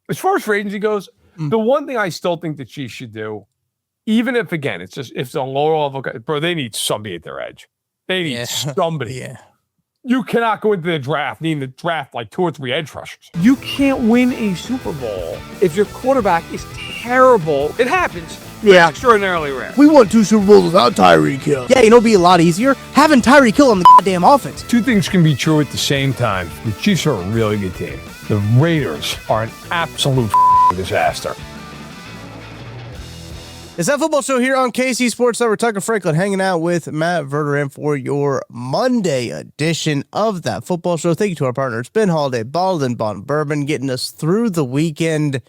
as far as free agency goes, the one thing I still think the Chiefs should do, even if, again, it's a lower level guy, bro, they need somebody at their edge. They need somebody. Yeah. You cannot go into the draft needing to draft like 2 or 3 edge rushers. You can't win a Super Bowl if your quarterback is terrible. It happens. Yeah. It's extraordinarily rare. We won 2 Super Bowls without Tyreek Hill. Yeah, it'll be a lot easier having Tyreek Hill on the goddamn offense. 2 things can be true at the same time. The Chiefs are a really good team. The Raiders are an absolute disaster. It's that football show here on KC Sports Network. Tucker Franklin hanging out with Matt Verderame for your Monday edition of that football show. Thank you to our partners, Ben Holiday, Bottled and Bond Bourbon, getting us through the weekend.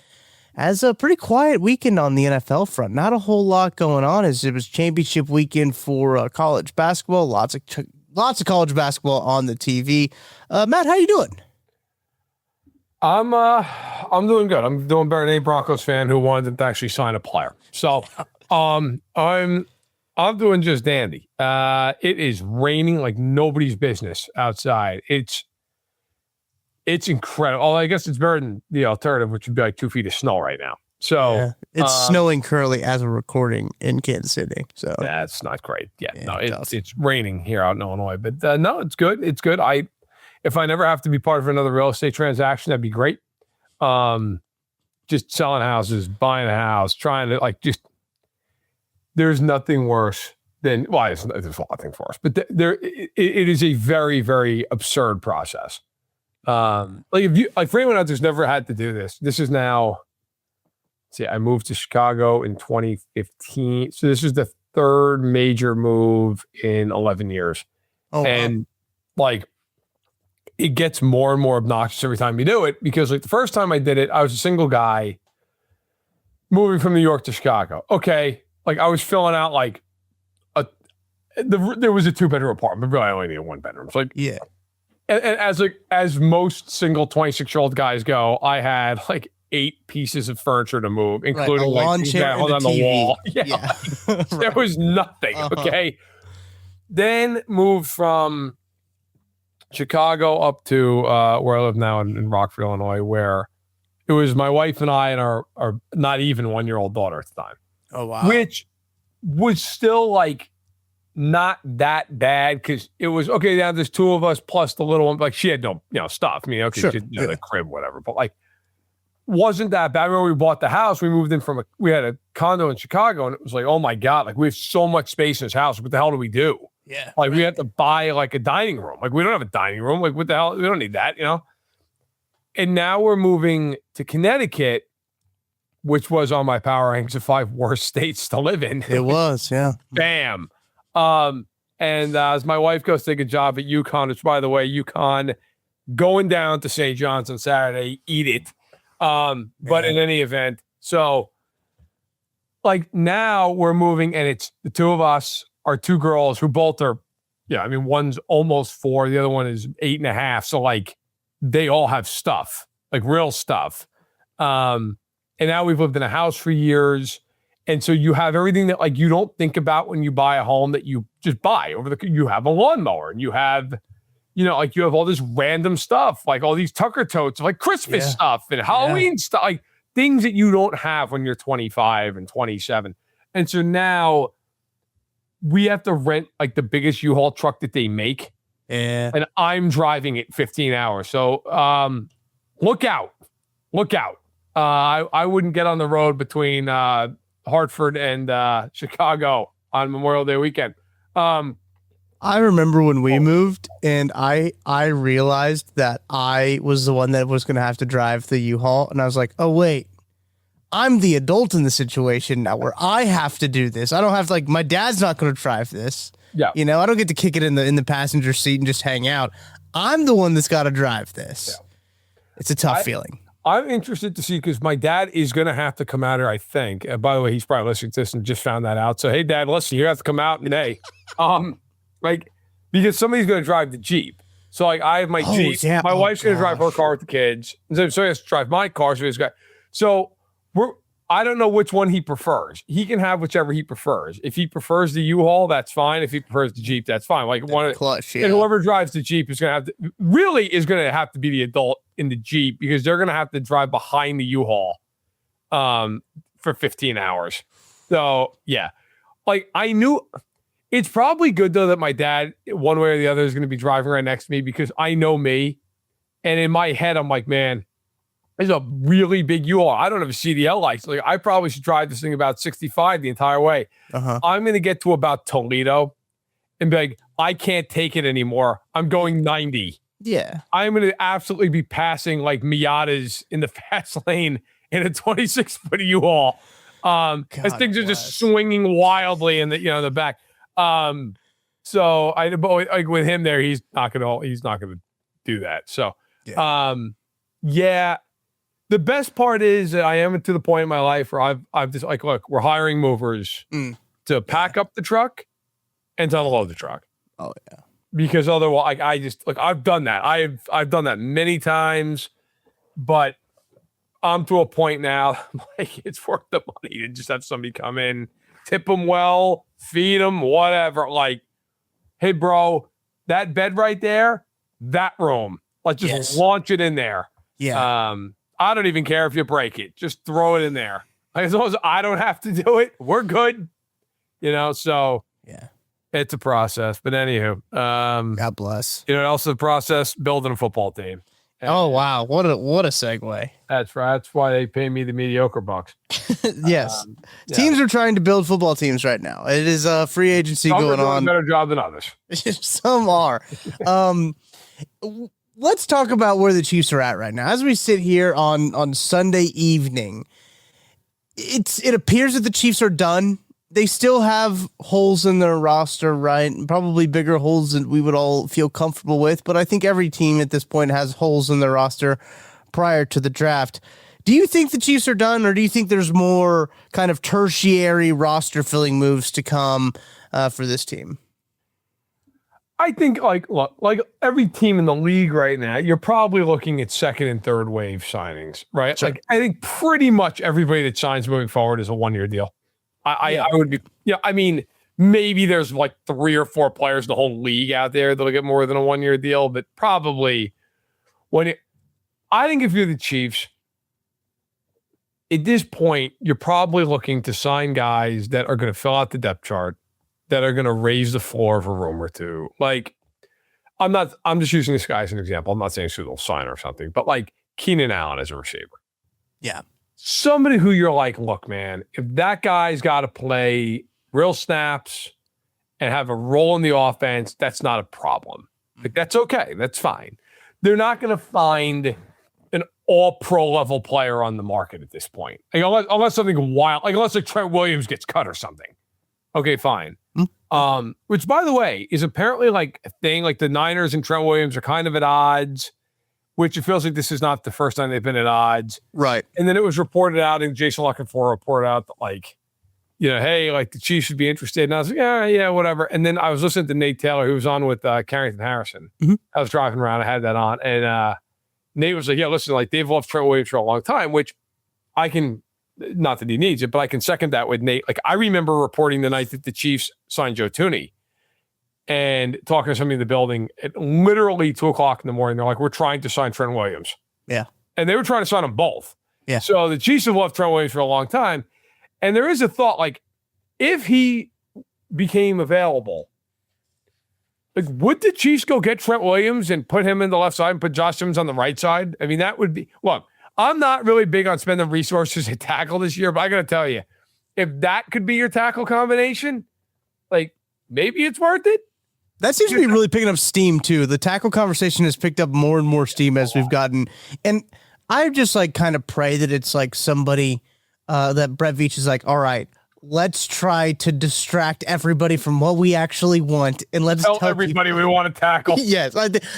As a pretty quiet weekend on the NFL front. Not a whole lot going on, as it was championship weekend for college basketball. Lots of college basketball on the TV. Matt, how you doing? I'm doing good. I'm doing better than any Broncos fan who wanted to actually sign a player. So, I'm doing just dandy. It is raining like nobody's business outside. It's incredible. Oh, I guess it's better than the alternative, which would be like 2 feet of snow right now. So it's snowing currently as we're recording in Kansas City. So that's not great. Yeah, no, it's raining here out in Illinois, but no, it's good. It's good. If I never have to be part of another real estate transaction, that'd be great. Just selling houses, buying a house, trying to there's nothing worse than, there's a lot of things worse, but it is a very, very absurd process. For anyone out there's never had to do this, this is now, I moved to Chicago in 2015. So this is the 3rd major move in 11 years. Oh, and it gets more and more obnoxious every time you do it, because the first time I did it, I was a single guy moving from New York to Chicago. Okay. I was filling out there was a 2-bedroom apartment, but really I only needed 1 bedroom. So yeah. And as most single 26-year-old guys go, I had 8 pieces of furniture to move, including a lawn chair and on TV. The wall. Yeah. Right. There was nothing. Okay. Then moved from Chicago up to where I live now in Rockford, Illinois, where it was my wife and I and our not even 1-year-old daughter at the time. Oh, wow. Which was still not that bad, because it was okay. Now there's 2 of us plus the little one. She had no stuff. I mean, okay, sure. She had the crib, whatever. But wasn't that bad. I remember we bought the house. We moved in we had a condo in Chicago, and it was oh my God, we have so much space in this house. What the hell do we do? Yeah. We had to buy a dining room. We don't have a dining room. What the hell? We don't need that, And now we're moving to Connecticut, which was on my power rankings of 5 worst states to live in. It was, yeah. Bam. And as my wife goes to take a job at UConn, which, by the way, UConn going down to St. John's on Saturday, eat it. But in any event, so now we're moving, and it's the 2 of us, our 2 girls who both are, one's almost 4, the other one is 8.5. So they all have stuff, real stuff. And now we've lived in a house for years. And so you have everything that you don't think about when you buy a home that you just buy you have a lawnmower, and you have, you have all this random stuff, all these Tucker totes, Christmas stuff and Halloween stuff, things that you don't have when you're 25 and 27. And so now we have to rent the biggest U-Haul truck that they make. Yeah. And I'm driving it 15 hours. So look out. I wouldn't get on the road between Hartford and Chicago on Memorial Day weekend. I remember when we moved, and I realized that I was the one that was going to have to drive the U-Haul, and I was like, oh wait, I'm the adult in the situation now where I have to do this. I don't have to, my dad's not going to drive this. Yeah. I don't get to kick it in the passenger seat and just hang out. I'm the one that's got to drive this. Yeah. It's a tough feeling. I'm interested to see, because my dad is going to have to come out here, I think. By the way, he's probably listening to this and just found that out. So, hey, Dad, listen, you have to come out today. Because somebody's going to drive the Jeep. So, I have my Jeep. Yeah. My wife's going to drive her car with the kids. So he has to drive my car. So I don't know which one he prefers. He can have whichever he prefers. If he prefers the U-Haul, that's fine. If he prefers the Jeep, that's fine. Like Clutch, yeah. And whoever drives the Jeep is going to have to be the adult in the Jeep, because they're going to have to drive behind the U-Haul for 15 hours. So yeah, like I knew it's probably good though that my dad, one way or the other, is going to be driving right next to me, because I know me, and in my head I'm like, man, there's a really big U-Haul. I don't have a CDL license. Like, I probably should drive this thing about 65 the entire way. I'm going to get to about Toledo and be like, I can't take it anymore. I'm going 90. Yeah. I'm going to absolutely be passing like Miatas in the fast lane in a 26-foot U-Haul. As things are just swinging wildly in the back. So like with him there, he's not going to do that. So, yeah. The best part is that I am to the point in my life where I've just like, look, we're hiring movers to pack up the truck and to unload the truck. Oh yeah. Because otherwise, I've done that. I've done that many times, but I'm to a point now, like, it's worth the money to just have somebody come in, tip them well, feed them, whatever. Like, hey, bro, that bed right there, that room, let's just launch it in there. Yeah. I don't even care if you break it. Just throw it in there. Like, as long as I don't have to do it, we're good. So yeah, it's a process. But anywho, God bless. Also the process, building a football team. Oh wow, what a segue. That's right. That's why they pay me the mediocre bucks. Yes. Teams are trying to build football teams right now. It is a free agency going on. A better job than others. Some are. Let's talk about where the Chiefs are at right now. As we sit here on Sunday evening, it appears that the Chiefs are done. They still have holes in their roster, right? Probably bigger holes than we would all feel comfortable with. But I think every team at this point has holes in their roster prior to the draft. Do you think the Chiefs are done, or do you think there's more kind of tertiary roster filling moves to come for this team? I think like every team in the league right now, you're probably looking at second and third wave signings, right? Sure. Like, I think pretty much everybody that signs moving forward is a 1-year deal. I would be, I mean, maybe there's like 3 or 4 players in the whole league out there that'll get more than a 1-year deal, but probably I think if you're the Chiefs, at this point, you're probably looking to sign guys that are going to fill out the depth chart, that are going to raise the floor of a room or two. Like, I'm just using this guy as an example. I'm not saying who they'll sign or something, but like Keenan Allen as a receiver. Yeah. Somebody who you're like, look, man, if that guy's got to play real snaps and have a role in the offense, that's not a problem. Like, that's okay. That's fine. They're not going to find an all-pro level player on the market at this point. Like, unless something wild, like unless like Trent Williams gets cut or something. Okay, fine. Which, by the way, is apparently like a thing. Like, the Niners and Trent Williams are kind of at odds, which it feels like this is not the first time they've been at odds. Right. And then it was reported out, and Jason Luckefort reported out that, like, hey, like the Chiefs should be interested. And I was like, yeah, whatever. And then I was listening to Nate Taylor, who was on with Carrington Harrison. Mm-hmm. I was driving around. I had that on. And Nate was like, yeah, listen, like, they've loved Trent Williams for a long time, which I can, not that he needs it, but I can second that with Nate. Like, I remember reporting the night that the Chiefs signed Joe Thuney and talking to somebody in the building at literally 2:00 in the morning. They're like, we're trying to sign Trent Williams. Yeah. And they were trying to sign them both. Yeah. So the Chiefs have loved Trent Williams for a long time. And there is a thought, like, if he became available, like, would the Chiefs go get Trent Williams and put him in the left side and put Josh Simmons on the right side? I mean, that would be, look, I'm not really big on spending resources at tackle this year, but I got to tell you, if that could be your tackle combination, like, maybe it's worth it. That seems to be really picking up steam too. The tackle conversation has picked up more and more steam as we've gotten. And I just like kind of pray that it's like somebody that Brett Veach is like, all right, let's try to distract everybody from what we actually want. And let's tell everybody we want to tackle. Yes.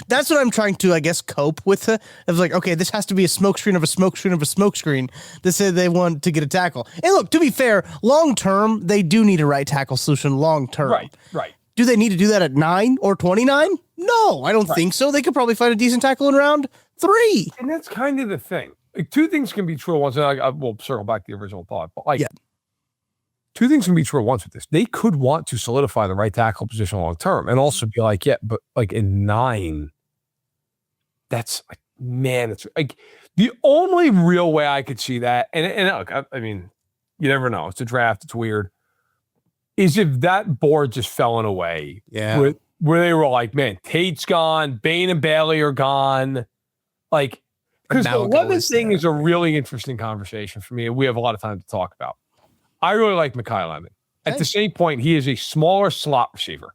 That's what I'm trying to, I guess, cope with. I was like, okay, this has to be a smokescreen of a smokescreen of a smokescreen. They say they want to get a tackle. And look, to be fair, long-term, they do need a right tackle solution long-term. Right. Do they need to do that at 9 or 29? No, I don't think so. They could probably find a decent tackle in round 3. And that's kind of the thing. like two things can be true at once. And I will circle back to the original thought, but like two things can be true at once with this. They could want to solidify the right tackle position long term, and also be like, yeah, but like in 9, that's like, man, it's like the only real way I could see that. And look, I mean, you never know. It's a draft. It's weird. Is if that board just fell in a way where they were like, man, Tate's gone, Bain and Bailey are gone. Like, because the Levis thing is a really interesting conversation for me, and we have a lot of time to talk about. I really like Mekhi Lemon. At the same point, he is a smaller slot receiver.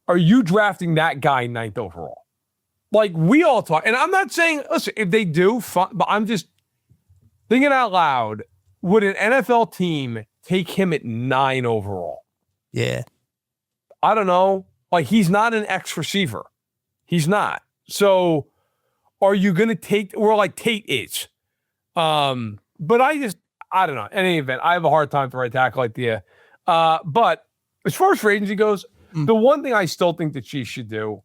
Are you drafting that guy 9th overall? Like, we all talk, and I'm not saying, listen, if they do, fine, but I'm just thinking out loud, would an NFL team take him at 9 overall? Yeah. I don't know. Like, he's not an X receiver. He's not. So, are you going to take, or like Tate is? But I don't know. In any event, I have a hard time with the right tackle idea. But as far as free agency goes, the one thing I still think the Chiefs should do,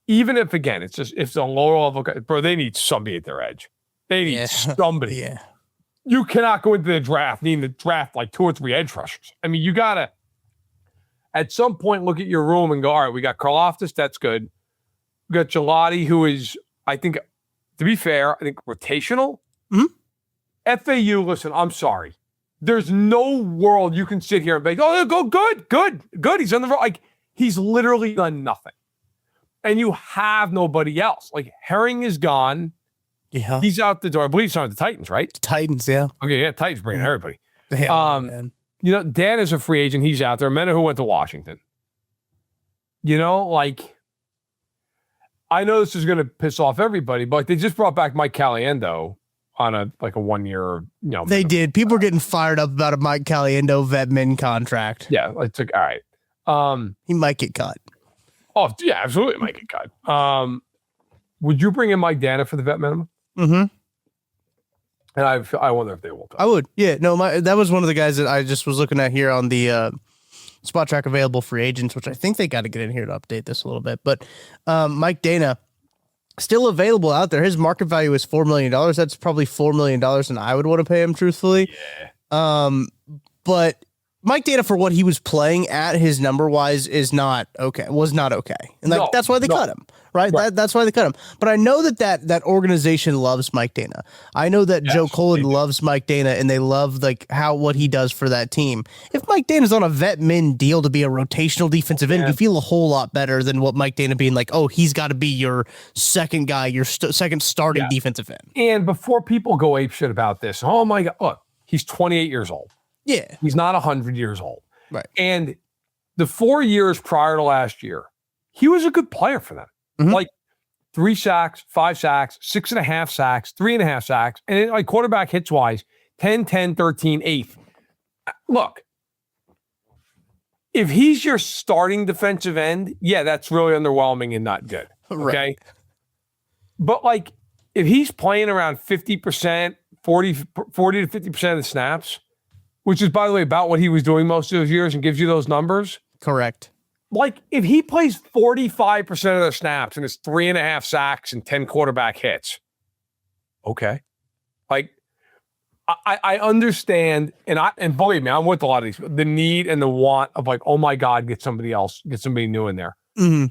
even if, again, it's a lower level guy, bro, they need somebody at their edge. They need somebody. Yeah. You cannot go into the draft needing to draft like 2 or 3 edge rushers. I mean, you got to, at some point, look at your room and go, all right, we got Karlaftis, that's good. We got Gelati, who is, I think, to be fair, I think rotational. FAU, listen, I'm sorry. There's no world you can sit here and be, oh, go good. He's on the like, he's literally done nothing. And you have nobody else. Like, Herring is gone. Yeah. He's out the door. I believe he's on the Titans, right? The Titans, yeah. Okay, yeah, Titans bringing everybody. Man. You know, Dan is a free agent. He's out there. Menahu went to Washington. You know, like, I know this is going to piss off everybody, but they just brought back Mike Caliendo on a 1-year, you know. They did. People are getting fired up about a Mike Caliendo vet min contract. Yeah, it's like, all right. He might get cut. Oh, yeah, absolutely might get cut. Would you bring in Mike Dana for the vet minimum? Mm-hmm. And I wonder if they will. I would. Yeah, no, that was one of the guys that I just was looking at here on the Spot Track available free agents, which I think they got to get in here to update this a little bit. But Mike Dana, still available out there. His market value is $4 million. That's probably $4 million, and I would want to pay him, truthfully. Yeah. But Mike Dana, for what he was playing at, his number wise, was not okay. And that's why they cut him. Right? That's why they cut him. But I know that organization loves Mike Dana. I know that Joe Cullen loves Mike Dana, and they love what he does for that team. If Mike Dana's on a vet min deal to be a rotational defensive end, you feel a whole lot better than what Mike Dana being like, oh, he's got to be your second guy, your second starting defensive end. And before people go apeshit about this, oh my God, look, he's 28 years old. Yeah. He's not 100 years old. Right. And the 4 years prior to last year, he was a good player for them. Mm-hmm. Like 3 sacks, 5 sacks, 6.5 sacks, 3.5 sacks, and then, like, quarterback hits wise, 10, 13, 8. Look, if he's your starting defensive end, yeah, that's really underwhelming and not good. Okay. Right. But like, if he's playing around 50%, 40 to 50% of the snaps, which is, by the way, about what he was doing most of those years and gives you those numbers. Correct. Like, if he plays 45% of the snaps and it's 3.5 sacks and 10 quarterback hits, okay. Like, I understand, and believe me, I'm with a lot of these, the need and the want of like, oh my God, get somebody new in there. Mm-hmm.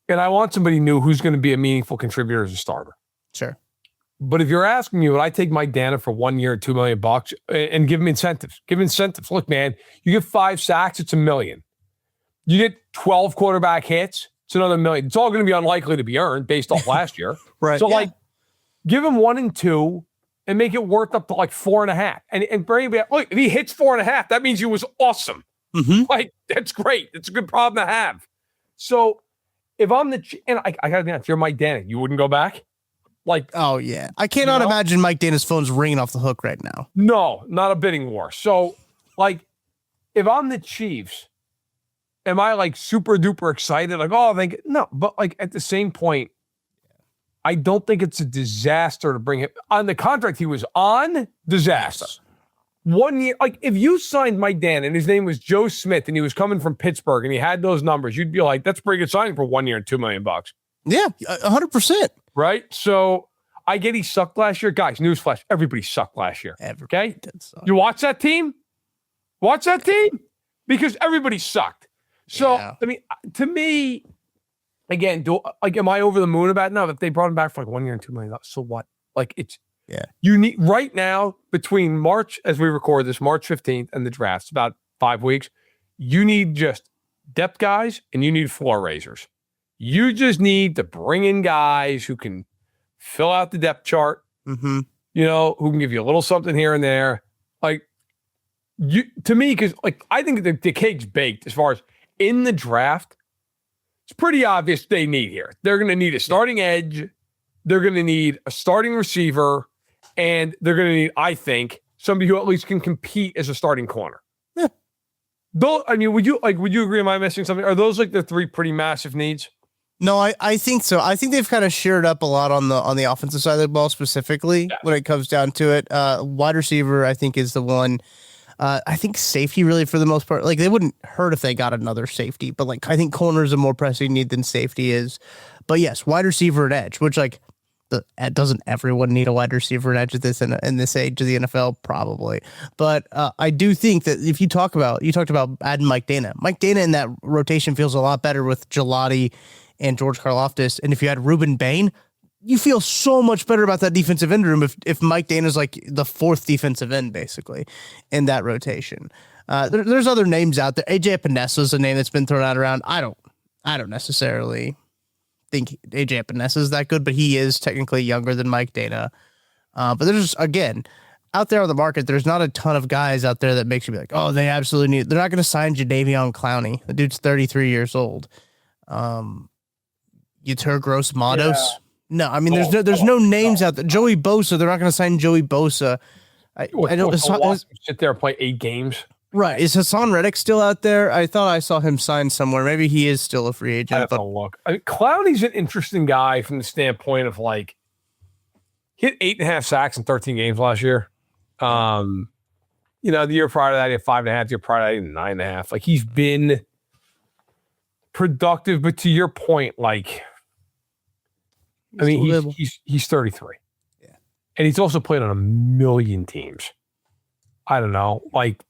And I want somebody new who's going to be a meaningful contributor as a starter. Sure. But if you're asking me, would I take Mike Dana for 1 year, $2 million and give him incentives? Give him incentives. Look, man, you get 5 sacks, it's $1 million. You get 12 quarterback hits, it's another $1 million. It's all going to be unlikely to be earned based off last year. Right. So, like, give him 1 and 2 and make it worth up to like 4.5. And bring him, look, if he hits 4.5, that means he was awesome. Mm-hmm. Like, that's great. It's a good problem to have. So, if I'm and I got to be honest, if you're Mike Dana, you wouldn't go back? Like, oh yeah, I cannot imagine Mike Dana's phone's ringing off the hook right now. No, not a bidding war. So, like, if I'm the Chiefs, am I like super duper excited? Like, oh, no. But like at the same point, I don't think it's a disaster to bring him on the contract he was on. Disaster. 1 year, like if you signed Mike Dana and his name was Joe Smith and he was coming from Pittsburgh and he had those numbers, you'd be like, that's a pretty good signing for 1 year and $2 million. Yeah, 100%. Right. So I get he sucked last year. Guys, newsflash, everybody sucked last year. Everybody Okay? did suck. You watch that team? Watch that team? Because everybody sucked. So, Yeah. I mean, to me, again, am I over the moon about it? No, if they brought him back for like 1 year and $2 million, so what? Like, you need right now between March, as we record this, March 15th and the draft, it's about 5 weeks. You need just depth guys and you need floor raisers. You just need to bring in guys who can fill out the depth chart, Mm-hmm. who can give you a little something here and there. Like, to me, because like I think the cake's baked as far as in the draft. It's pretty obvious they need here. They're going to need a starting edge. They're going to need a starting receiver. And they're going to need, I think, somebody who at least can compete as a starting corner. Yeah. Though, I mean, would you agree? Am I missing something? Are those like the three pretty massive needs? No, I think so. I think they've kind of shared up a lot on the offensive side of the ball specifically when it comes down to it. Wide receiver, I think, is the one. I think safety really for the most part, like they wouldn't hurt if they got another safety, but like I think corner is a more pressing need than safety is. But yes, wide receiver and edge, which like doesn't everyone need a wide receiver and edge at this in this age of the NFL? Probably. But I do think that if you talked about adding Mike Dana in that rotation feels a lot better with Gelati and George Karlaftis. And if you had Ruben Bain, you feel so much better about that defensive end room if Mike Dana's like the fourth defensive end, basically, in that rotation. There's other names out there. AJ Epinesa is a name that's been thrown out around. I don't necessarily think AJ Epinesa is that good, but he is technically younger than Mike Dana. But there's, again, out there on the market, there's not a ton of guys out there that makes you be like, oh, they absolutely need. They're not going to sign Jadeveon Clowney. The dude's 33 years old. Utur Gross Matos. Yeah. No, I mean, there's no names out there. Joey Bosa, they're not going to sign Joey Bosa. I don't sit there and play 8 games. Right. Is Hassan Reddick still out there? I thought I saw him sign somewhere. Maybe he is still a free agent. I have to look. I mean, Clowney's an interesting guy from the standpoint of like, he hit 8.5 sacks in 13 games last year. The year prior to that, he had 5.5. The year prior to that, he had 9.5. Like, he's been productive, but to your point, like, I mean, he's 33. Yeah. And he's also played on a million teams. I don't know. Like,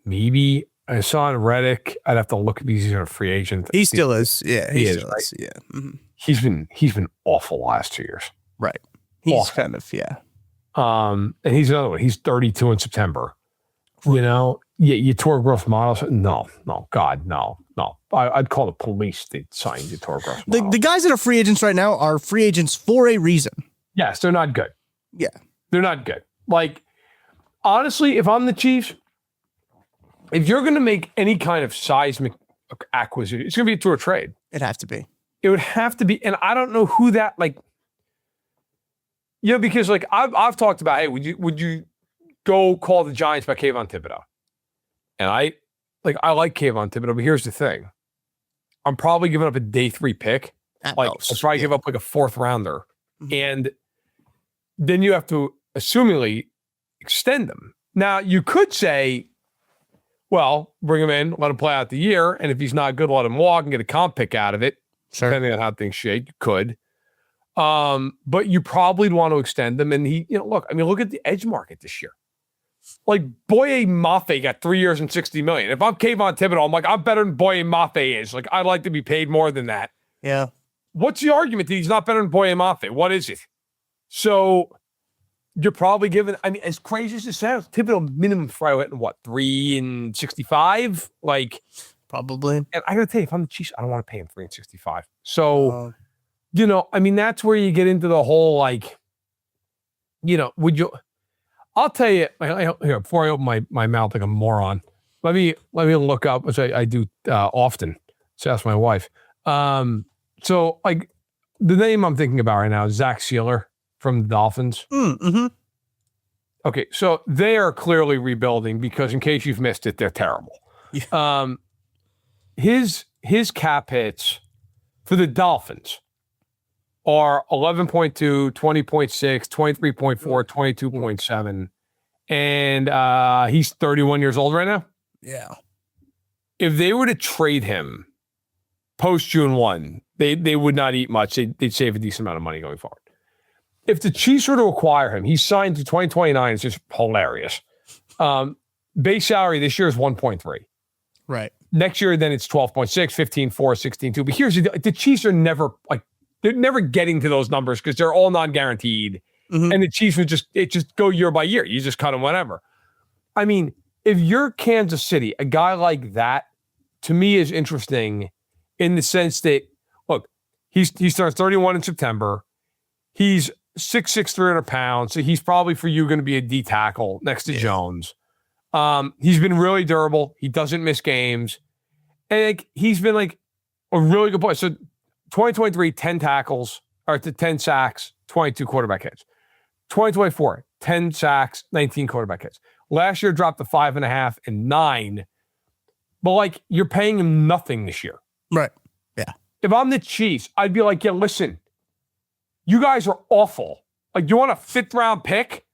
maybe I saw in Reddick. I'd have to look at these. He's a free agent. He still is. Yeah. He is, right? Yeah. Mm-hmm. He's been awful last 2 years. Right. He's awful. Kind of, yeah. And he's another one. He's 32 in September. Right. You tore Gross models. No, God, no. I'd call the police to sign you tore Gross models. The guys that are free agents right now are free agents for a reason. Yes, they're not good. Yeah. They're not good. Like, honestly, if I'm the Chiefs, if you're going to make any kind of seismic acquisition, it's going to be through a trade. It'd have to be. It would have to be. And I don't know who that, like, because like I've talked about, hey, would you go call the Giants by Kayvon Thibodeau? And I like Kayvon Thibodeau, but here's the thing. I'm probably giving up a day 3 pick. I'll probably give up like a 4th rounder. Mm-hmm. And then you have to assumingly extend them. Now, you could say, well, bring him in, let him play out the year, and if he's not good, let him walk and get a comp pick out of it. Sure. Depending on how things shake, you could. But you probably want to extend them. And look at the edge market this year. Like, Boye Mafe got 3 years and $60 million. If I'm Kayvon Thibodeau, I'm like, I'm better than Boye Mafe is. Like, I'd like to be paid more than that. Yeah. What's the argument that he's not better than Boye Mafe? What is it? So you're probably giving, I mean, as crazy as it sounds, Thibodeau minimum fry hitting what, 3 and 65? Like, probably. And I gotta tell you, if I'm the Chiefs, I don't want to pay him 3 and 65. So, I mean, that's where you get into the whole, like, would you? I'll tell you here before I open my mouth like a moron. Let me look up, which I do often. So ask my wife. So like the name I'm thinking about right now is Zach Sealer from the Dolphins. Mm-hmm. Okay, so they are clearly rebuilding because in case you've missed it, they're terrible. Yeah. His cap hits for the Dolphins are 11.2, 20.6, 23.4, 22.7. And he's 31 years old right now. Yeah. If they were to trade him post June 1, they would not eat much. They'd save a decent amount of money going forward. if the Chiefs were to acquire him, he's signed to 2029. It's just hilarious. Base salary this year is 1.3. Right. Next year, then it's 12.6, 15.4, 16.2. But here's the Chiefs are never they're never getting to those numbers because they're all non-guaranteed. Mm-hmm. And the Chiefs would just go year by year. You just cut them whenever. I mean, if you're Kansas City, a guy like that, to me, is interesting in the sense that, look, he starts 31 in September. He's 6'6", 300 pounds. So he's probably for you going to be a D tackle next to Jones. He's been really durable. He doesn't miss games. And he's been a really good player. So 2023, 10 tackles, or 10 sacks, 22 quarterback hits. 2024, 10 sacks, 19 quarterback hits. Last year dropped to 5.5 and 9. But you're paying him nothing this year. Right. Yeah. If I'm the Chiefs, I'd be like, yeah, listen, you guys are awful. You want a 5th round pick?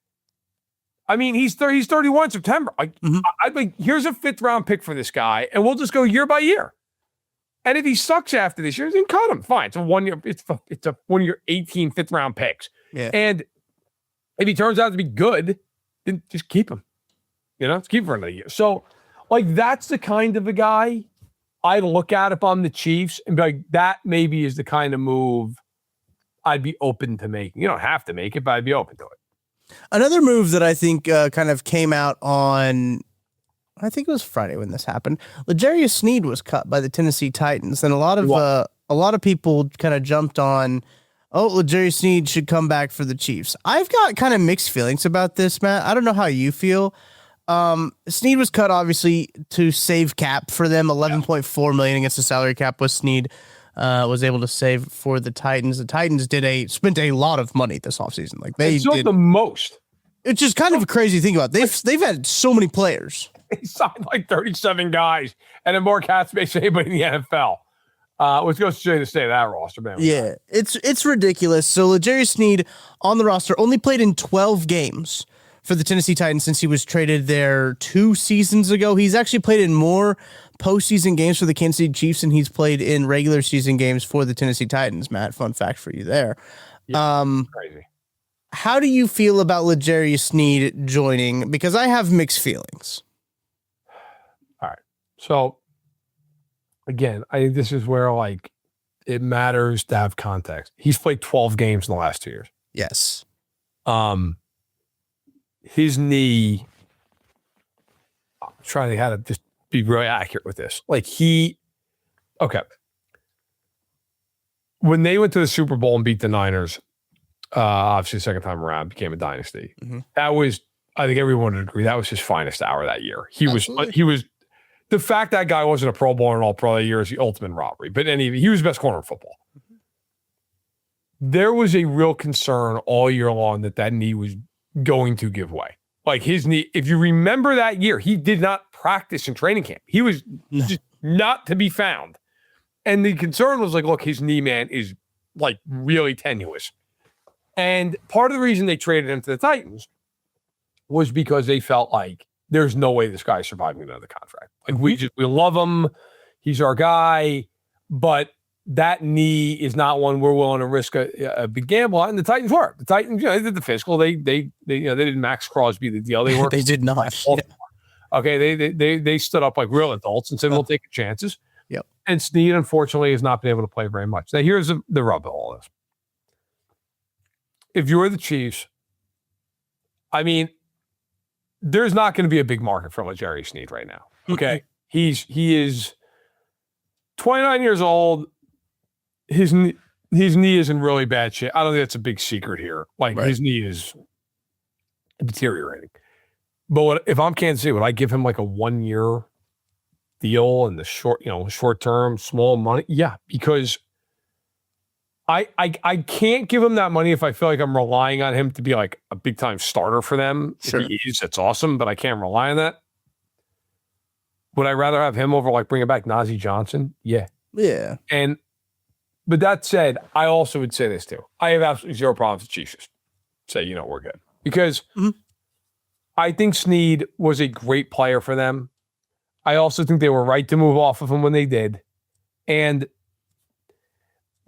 I mean, he's 31 in September. I'd be here's a 5th round pick for this guy, and we'll just go year by year. And if he sucks after this year, then cut him. Fine. It's a 1 year. It's a 1 year 18 5th round picks. Yeah. And if he turns out to be good, then just keep him. Just keep him for another year. So, that's the kind of a guy I look at if I'm the Chiefs and be like, that maybe is the kind of move I'd be open to making. You don't have to make it, but I'd be open to it. Another move that I think kind of came out on, I think it was Friday when this happened. L'Jarius Sneed was cut by the Tennessee Titans, and a lot of people kind of jumped on, L'Jarius Sneed should come back for the Chiefs. I've got kind of mixed feelings about this, Matt. I don't know how you feel. Sneed was cut obviously to save cap for them. $11.4 million against the salary cap was Sneed was able to save for the Titans. The Titans spent a lot of money this offseason. They did the most. It's just kind of a crazy thing about it. They've had so many players. They signed 37 guys and then more cap space than anybody in the NFL. Which goes to show you the state of that roster, man. Yeah, it's ridiculous. So L'Jarius Sneed on the roster only played in 12 games for the Tennessee Titans since he was traded there 2 seasons ago. He's actually played in more postseason games for the Kansas City Chiefs than he's played in regular season games for the Tennessee Titans. Matt, fun fact for you there. Yeah, crazy. How do you feel about L'Jarius Sneed joining? Because I have mixed feelings. All right. So, again, I think this is where it matters to have context. He's played 12 games in the last 2 years. Yes. His knee, I'm trying to think how to just be really accurate with this. Okay. When they went to the Super Bowl and beat the Niners, obviously the second time around, became a dynasty. Mm-hmm. That was, I think everyone would agree, that was his finest hour that year. He was, the fact that guy wasn't a Pro Bowler and All-Pro that year is the ultimate robbery. But he was the best corner in football. Mm-hmm. There was a real concern all year long that knee was going to give way. His knee, if you remember that year, he did not practice in training camp. He was just not to be found. And the concern was look, his knee, man, is really tenuous. And part of the reason they traded him to the Titans was because they felt there's no way this guy's surviving another contract. We love him. He's our guy, but that knee is not one we're willing to risk a big gamble on. And the Titans were. The Titans, they did the fiscal. They did Max Crosby the deal. They were. They did not. Yeah. Okay, they stood up like real adults and said, we'll take chances. Yep. And Sneed, unfortunately, has not been able to play very much. Now, here's the rub of all this. If you're the Chiefs, I mean, there's not going to be a big market for L'Jarius Sneed right now. Okay, he is 29 years old. His knee is in really bad shape. I don't think that's a big secret here. His knee is deteriorating. But if I'm Kansas City, would I give him a 1 year deal in the short term, small money? Yeah, because I can't give him that money if I feel like I'm relying on him to be a big time starter for them. Sure. If he is, that's awesome, but I can't rely on that. Would I rather have him over bringing back Najee Johnson? Yeah. Yeah. But that said, I also would say this too. I have absolutely zero problems with Chiefs. Say, we're good. Because I think Sneed was a great player for them. I also think they were right to move off of him when they did. And,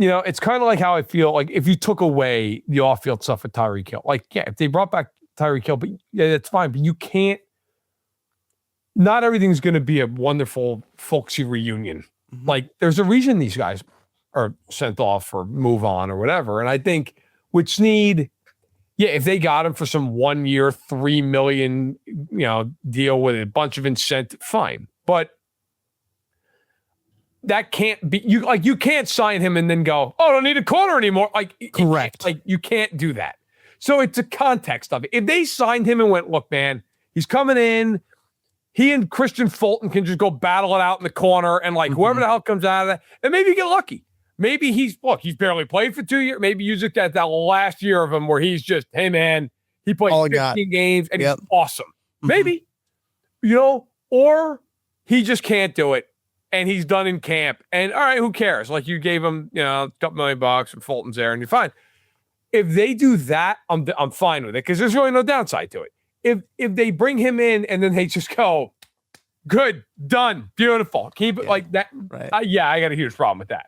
it's kind of like how I feel like if you took away the off-field stuff with Tyreek Hill, like, yeah, if they brought back Tyreek Hill, but yeah, that's fine, but you can't, not everything's going to be a wonderful folksy reunion. Mm-hmm. Like, there's a reason these guys are sent off or move on or whatever. And I think with Sneed, yeah, if they got him for some 1 year, $3 million, deal with a bunch of incentive, fine. But that can't be, you can't sign him and then go, oh, I don't need a corner anymore. Like, correct. You can't do that. So it's a context of it. If they signed him and went, look, man, he's coming in, he and Christian Fulton can just go battle it out in the corner and whoever the hell comes out of that, and maybe get lucky. Maybe he's barely played for 2 years. Maybe you just got that last year of him where he's just, hey, man, he played 15 games and he's awesome. Mm-hmm. Maybe, or he just can't do it and he's done in camp. And all right, who cares? Like, you gave him, a couple $1 million and Fulton's there and you're fine. If they do that, I'm fine with it because there's really no downside to it. If they bring him in and then they just go, good, done, beautiful, keep it like that. Right. I got a huge problem with that.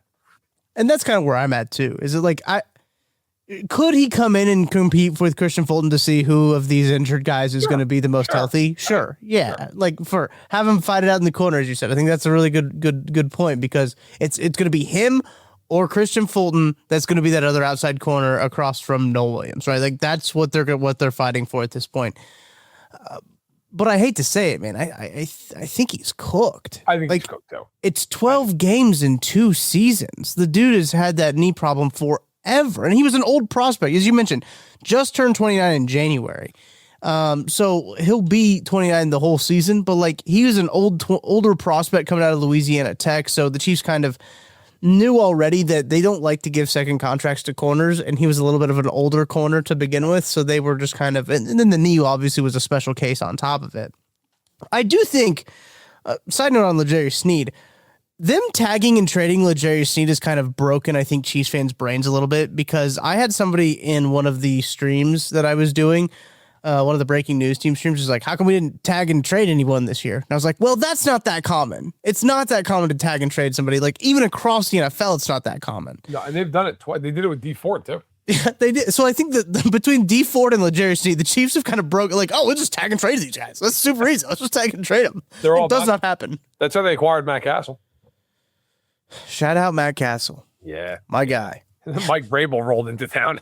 And that's kind of where I'm at too. Is it could he come in and compete with Christian Fulton to see who of these injured guys is going to be the most healthy? Sure. Yeah. Sure. Have him fight it out in the corner, as you said. I think that's a really good point because it's going to be him or Christian Fulton that's going to be that other outside corner across from Noel Williams, right? Like, that's what they're fighting for at this point. But I hate to say it, man. I think he's cooked. I think he's cooked too. It's 12 games in 2 seasons. The dude has had that knee problem forever, and he was an old prospect, as you mentioned, just turned 29 in January. So he'll be 29 the whole season. But he was an older prospect coming out of Louisiana Tech. So the Chiefs kind of knew already that they don't like to give second contracts to corners, and he was a little bit of an older corner to begin with, so they were just kind of, and then the knee obviously was a special case on top of it. I do think, side note on L'Jarius Sneed, them tagging and trading L'Jarius Sneed is kind of broken, I think, Chiefs fans' brains a little bit, because I had somebody in one of the streams that I was doing, one of the breaking news team streams, was like, how come we didn't tag and trade anyone this year? And I was like, well, that's not that common. It's not that common to tag and trade somebody. Even across the NFL, it's not that common. No, and they've done it twice. They did it with D Ford too. Yeah, they did. So I think that between D Ford and L'Jarius Sneed, the Chiefs have kind of broken, we'll just tag and trade these guys. That's super easy. Let's just tag and trade them. It does not happen. That's how they acquired Matt Castle. Shout out Matt Castle. Yeah. My guy. Mike Vrabel rolled into town.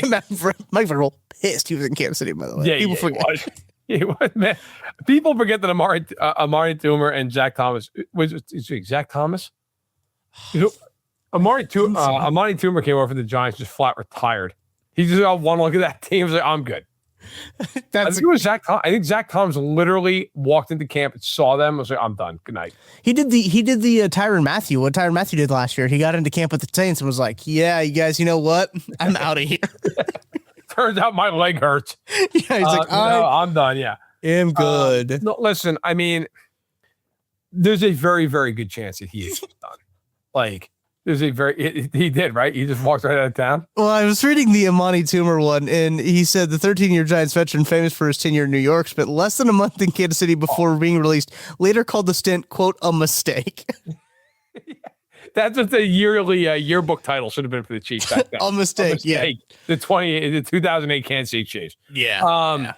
Mike Vrabel pissed he was in Kansas City, by the way. Yeah, people forget. He was, man. People forget that Amari Toomer and Zach Thomas. Was it Zach Thomas? Amari Toomer came over from the Giants, just flat retired. He just got one look at that team. He was like, I'm good. I think Zach Thomas literally walked into camp and saw them. I was like, I'm done. Good night. He did the Tyrann Mathieu. What Tyrann Mathieu did last year. He got into camp with the Saints and was like, yeah, you guys, you know what? I'm out of here. Turns out my leg hurts. Yeah, he's like, I'm done. Yeah. I'm good. No, listen, I mean, there's a very, very good chance that he is done. He did, right? He just walked right out of town. Well, I was reading the Amani Toomer one, and he said the 13-year Giants veteran, famous for his tenure in New York, spent less than a month in Kansas City before being released. Later called the stint, quote, a mistake. That's what the yearly yearbook title should have been for the Chiefs back then. A mistake, yeah. The 2008 Kansas City Chiefs. Yeah.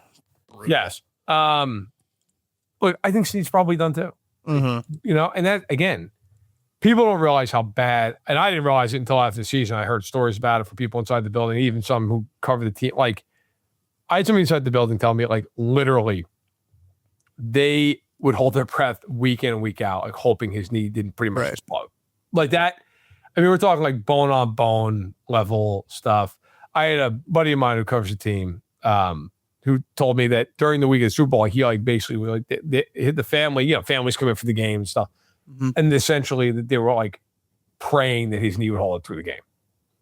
Yes. Look, I think Sneed's probably done too. Mm-hmm. And that, again, people don't realize how bad, and I didn't realize it until after the season. I heard stories about it from people inside the building, even some who cover the team. I had somebody inside the building tell me, literally, they would hold their breath week in and week out, hoping his knee didn't pretty much explode. Like that. I mean, we're talking bone on bone level stuff. I had a buddy of mine who covers the team, who told me that during the week of the Super Bowl, he basically they hit the family, families come in for the game and stuff. Mm-hmm. And essentially they were praying that his knee would hold it through the game.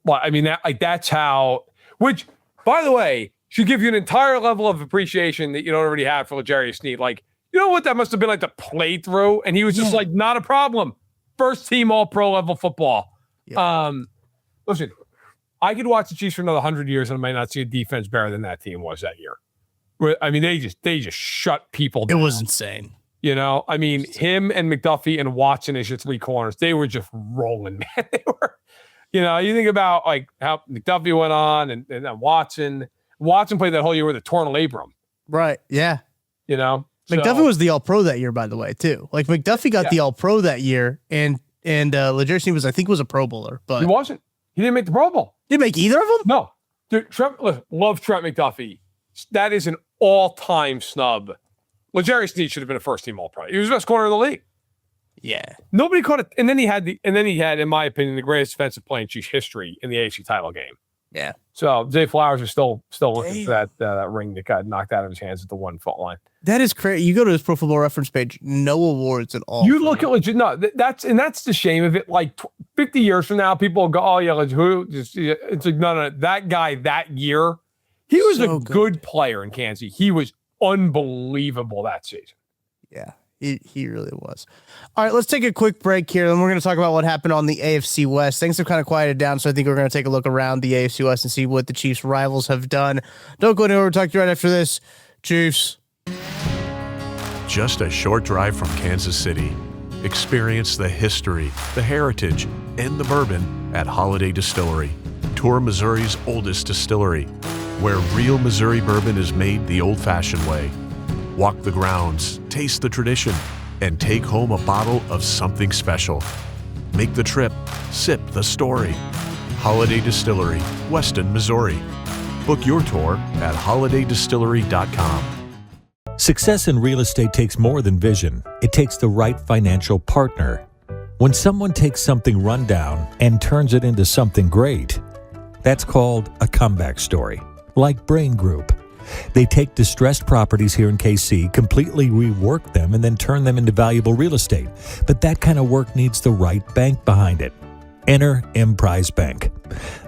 Well, I mean, that's how, which, by the way, should give you an entire level of appreciation that you don't already have for L'Jarius Sneed. You know what that must have been to play through? And he was just not a problem. First team all pro level football. Yeah. Listen, I could watch the Chiefs for another 100 years and I might not see a defense better than that team was that year. I mean, they just shut people down. It was insane. I mean, him and McDuffie and Watson as your three corners, they were just rolling, man. You think about like how McDuffie went on and Watson. Watson played that whole year with a torn labrum. Right. Yeah. McDuffie was the All-Pro that year, by the way, too. Like McDuffie got the All-Pro that year, and LeJersey was a Pro Bowler, but he wasn't. He didn't make the Pro Bowl. Didn't make either of them? No. Dude, love Trent McDuffie. That is an all-time snub. LeJarry Sneed should have been a first-team All-Pro. He was the best corner in the league. Yeah. Nobody caught it. And then he had, in my opinion, the greatest defensive play in Chiefs history in the AFC title game. Yeah. So Zay Flowers is still looking for that ring that got knocked out of his hands at the 1-foot line. That is crazy. You go to his Pro Football Reference page, no awards at all. You look at legit. No, that's the shame of it. Like 50 years from now, people will go, "Oh yeah, like who?" It's like no. That guy that year, he was so a good player in Kansas City. He was unbelievable that season. Yeah. He really was. All right, let's take a quick break here, and we're going to talk about what happened on the AFC West. Things have kind of quieted down, so I think we're going to take a look around the AFC West and see what the Chiefs' rivals have done. Don't go anywhere. We'll talk to you right after this. Chiefs. Just a short drive from Kansas City. Experience the history, the heritage, and the bourbon at Holiday Distillery. Tour Missouri's oldest distillery, where real Missouri bourbon is made the old-fashioned way. Walk the grounds, taste the tradition, and take home a bottle of something special. Make the trip, sip the story. Holiday Distillery, Weston, Missouri. Book your tour at holidaydistillery.com. Success in real estate takes more than vision. It takes the right financial partner. When someone takes something rundown and turns it into something great, that's called a comeback story, like Brain Group. They take distressed properties here in KC, completely rework them, and then turn them into valuable real estate. But that kind of work needs the right bank behind it. Enter Emprise Bank.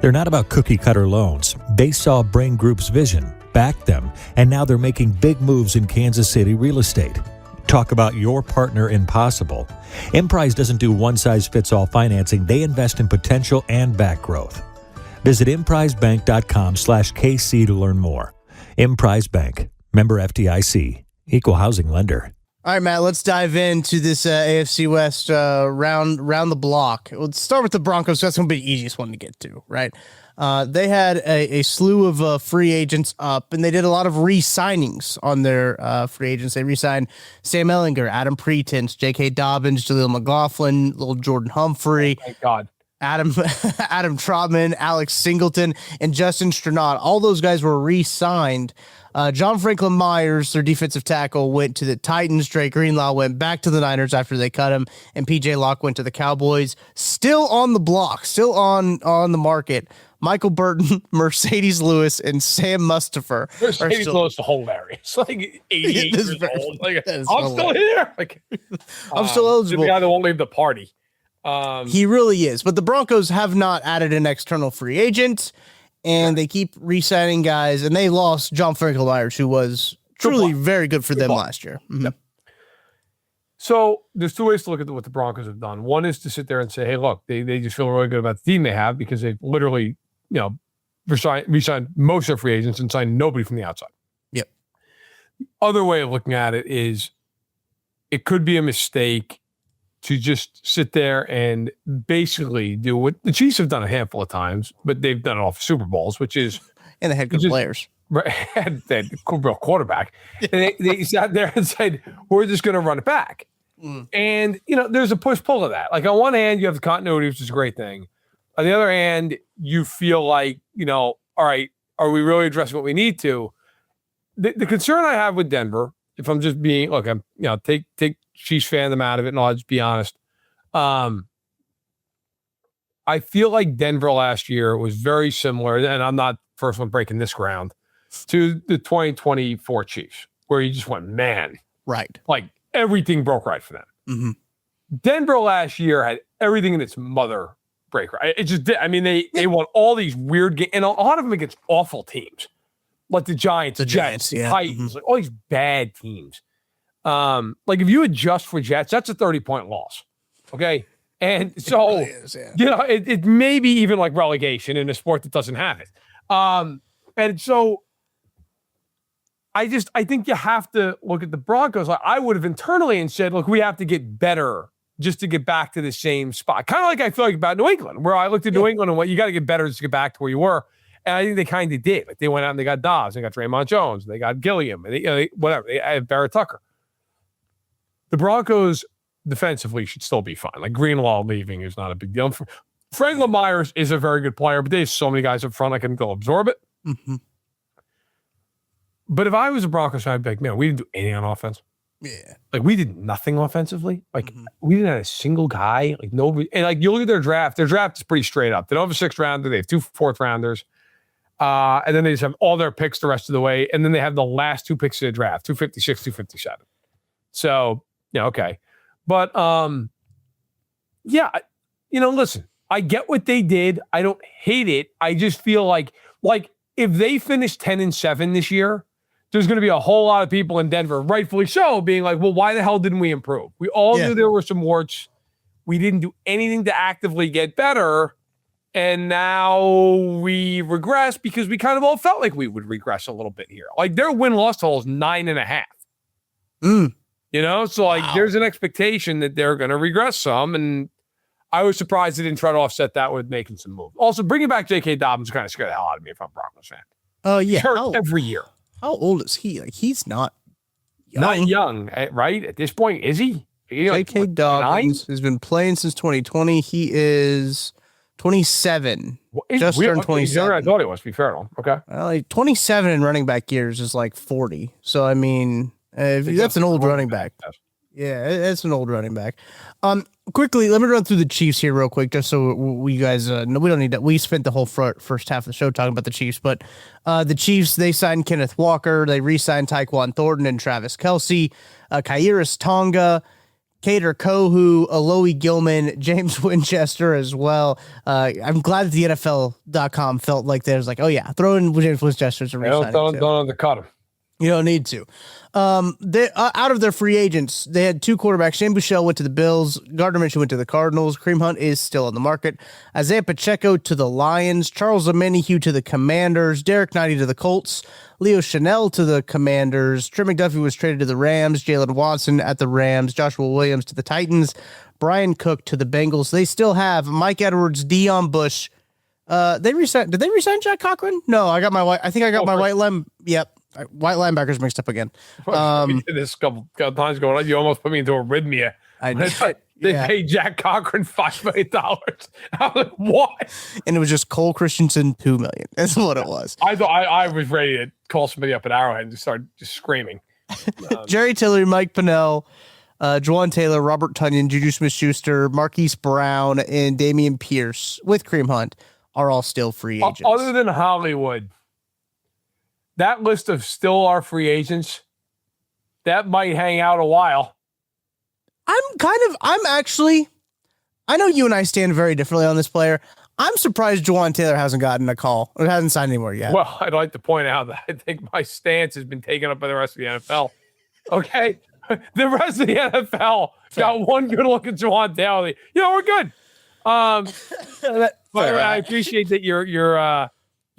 They're not about cookie-cutter loans. They saw Brain Group's vision, backed them, and now they're making big moves in Kansas City real estate. Talk about your partner in possible. Emprise doesn't do one-size-fits-all financing. They invest in potential and back growth. Visit emprisebank.com/KC to learn more. Emprise Bank, member FDIC, equal housing lender. All right, Matt, let's dive into this AFC West round the block. Let's start with the Broncos. That's going to be the easiest one to get to, right? They had a slew of free agents up, and they did a lot of re-signings on their free agents. They re-signed Sam Ehlinger, Adam Pretense, J.K. Dobbins, Jaleel McLaughlin, little Jordan Humphrey. Oh, thank God. Adam Trotman, Alex Singleton, and Justin Stranad. All those guys were re-signed. John Franklin Myers, their defensive tackle, went to the Titans. Drake Greenlaw went back to the Niners after they cut him, and PJ Locke went to the Cowboys. Still on the block, still on the market. Michael Burton, Mercedes Lewis, and Sam Mustipher. Mercedes Lewis is hilarious. Like 88 years old. Like, I'm still here. Like, I'm still eligible. The guy that won't leave the party. He really is. But the Broncos have not added an external free agent, and they keep re-signing guys, and they lost John Franklin Myers, who was truly very good for them last year. Mm-hmm. Yep. So there's two ways to look at what the Broncos have done. One is to sit there and say, hey, look, they just feel really good about the team they have because they've literally, re-signed most of their free agents and signed nobody from the outside. Yep. The other way of looking at it is it could be a mistake to just sit there and basically do what the Chiefs have done a handful of times, but they've done it off Super Bowls, which is... And they had good players. Right, they had a real quarterback. And they sat there and said, we're just going to run it back. Mm. And, there's a push-pull of that. Like, on one hand, you have the continuity, which is a great thing. On the other hand, you feel like, all right, are we really addressing what we need to? The concern I have with Denver, if I'm just being, look, I'm, take Chiefs fan them out of it, and I'll just be honest. I feel like Denver last year was very similar, and I'm not first one breaking this ground, to the 2024 Chiefs, where you just went, man. Right. Like, everything broke right for them. Mm-hmm. Denver last year had everything in its mother break right. It just did. I mean, they won all these weird games, and a lot of them against awful teams, like the Giants, the Jets, Titans, like all these bad teams. Like if you adjust for Jets, that's a 30-point loss. Okay. And so, it really is, it may be even like relegation in a sport that doesn't have it. And so I think you have to look at the Broncos. Like I would have internally and said, look, we have to get better just to get back to the same spot. Kind of like I feel like about New England, where I looked at New England and what you got to get better just to get back to where you were. And I think they kind of did. Like they went out and they got Dobbs, they got Draymond Jones, they got Gilliam, and whatever. They had Barrett Tucker. The Broncos defensively should still be fine. Like Greenlaw leaving is not a big deal. Franklin Myers is a very good player, but they have so many guys up front I can go absorb it. Mm-hmm. But if I was a Broncos fan, I'd be like, man, we didn't do anything on offense. Yeah. Like we did nothing offensively. Like we didn't have a single guy. Like nobody. And like you look at their draft. Their draft is pretty straight up. They don't have a 6th rounder. They have 2 4th rounders. And then they just have all their picks the rest of the way. And then they have the last 2 picks of the draft, 256, 257. So, yeah, okay. But yeah, listen, I get what they did. I don't hate it. I just feel like if they finish 10-7 this year, there's going to be a whole lot of people in Denver, rightfully so, being like, well, why the hell didn't we improve? We all knew there were some warts. We didn't do anything to actively get better. And now we regress because we kind of all felt like we would regress a little bit here. Like their win-loss total is 9.5. So like there's an expectation that they're going to regress some. And I was surprised they didn't try to offset that with making some moves. Also, bringing back J.K. Dobbins kind of scared the hell out of me if I'm a Broncos fan. Oh, yeah. He's hurt every year. How old is he? Like, he's not young. Not young, right? At this point, is he? J.K. Dobbins has been playing since 2020. He is 27. Just turned 27. He's younger than I thought he was, to be fair to him. Okay. Well, like 27 in running back years is like 40. So, I mean, that's an old running back. Yeah, it's an old running back. Quickly, let me run through the Chiefs here real quick, just so we guys know we don't need that. We spent the whole first half of the show talking about the Chiefs, but the Chiefs, they signed Kenneth Walker, they re-signed Tyquan Thornton and Travis Kelce, Kairos Tonga, Kader Kohu, Alohi Gilman, James Winchester as well. I'm glad that the NFL.com felt like there's like, oh yeah, throw in James Winchester as a re-signing. Don't undercut him. You don't need to. They out of their free agents, they had 2 quarterbacks. Shane Buechele went to the Bills. Gardner Minshew went to the Cardinals. Kareem Hunt is still on the market. Isaiah Pacheco to the Lions. Charles Omenihu to the Commanders. Derek Knighty to the Colts. Leo Chanel to the Commanders. Trey McDuffie was traded to the Rams. Jalen Watson at the Rams. Joshua Williams to the Titans. Brian Cook to the Bengals. They still have Mike Edwards, Deion Bush. Did they resign Jack Cochran? No, I got my white. I think I got my white limb. Yep. White linebackers mixed up again. We did this couple times going on. You almost put me into arrhythmia. They paid Jack Cochran $5 million. I was like, what? And it was just Cole Christensen, $2 million. That's what it was. I thought I was ready to call somebody up at Arrowhead and just start screaming. Jerry Tillery, Mike Pennell, Juwan Taylor, Robert Tonyan, Juju Smith-Schuster, Marquise Brown, and Damian Pierce with Kareem Hunt are all still free agents. Other than Hollywood, that list of still our free agents, that might hang out a while. I know you and I stand very differently on this player. I'm surprised Juwan Taylor hasn't gotten a call or hasn't signed anymore yet. Well, I'd like to point out that I think my stance has been taken up by the rest of the NFL. Okay? The rest of the NFL got one good look at Juwan Taylor. We're good. But I appreciate that your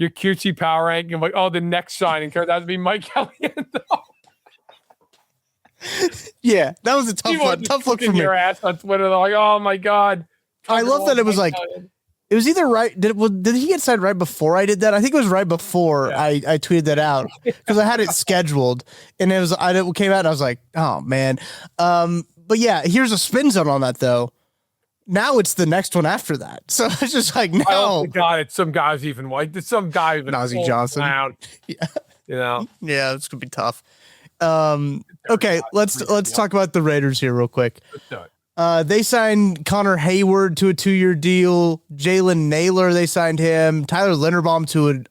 cutesy power ranking. Like, the next signing that would be Mike Caliendo. Yeah, that was a tough one. Tough look for me. Your ass on Twitter. They're like, oh my god. I love that it was like it was either right. Did he get signed right before I did that? I think it was right before I tweeted that out because I had it scheduled and it came out and I was like, oh man. But yeah, here's a spin zone on that though. Now it's the next one after that. So it's just like, no. Oh god, it's some guys even like some guy even Nazi Johnson. Yeah. Yeah, it's gonna be tough. Okay, let's talk about the Raiders here real quick. Let's do it. They signed Connor Hayward to a 2-year deal. Jalen Naylor, they signed him. Tyler Linderbaum to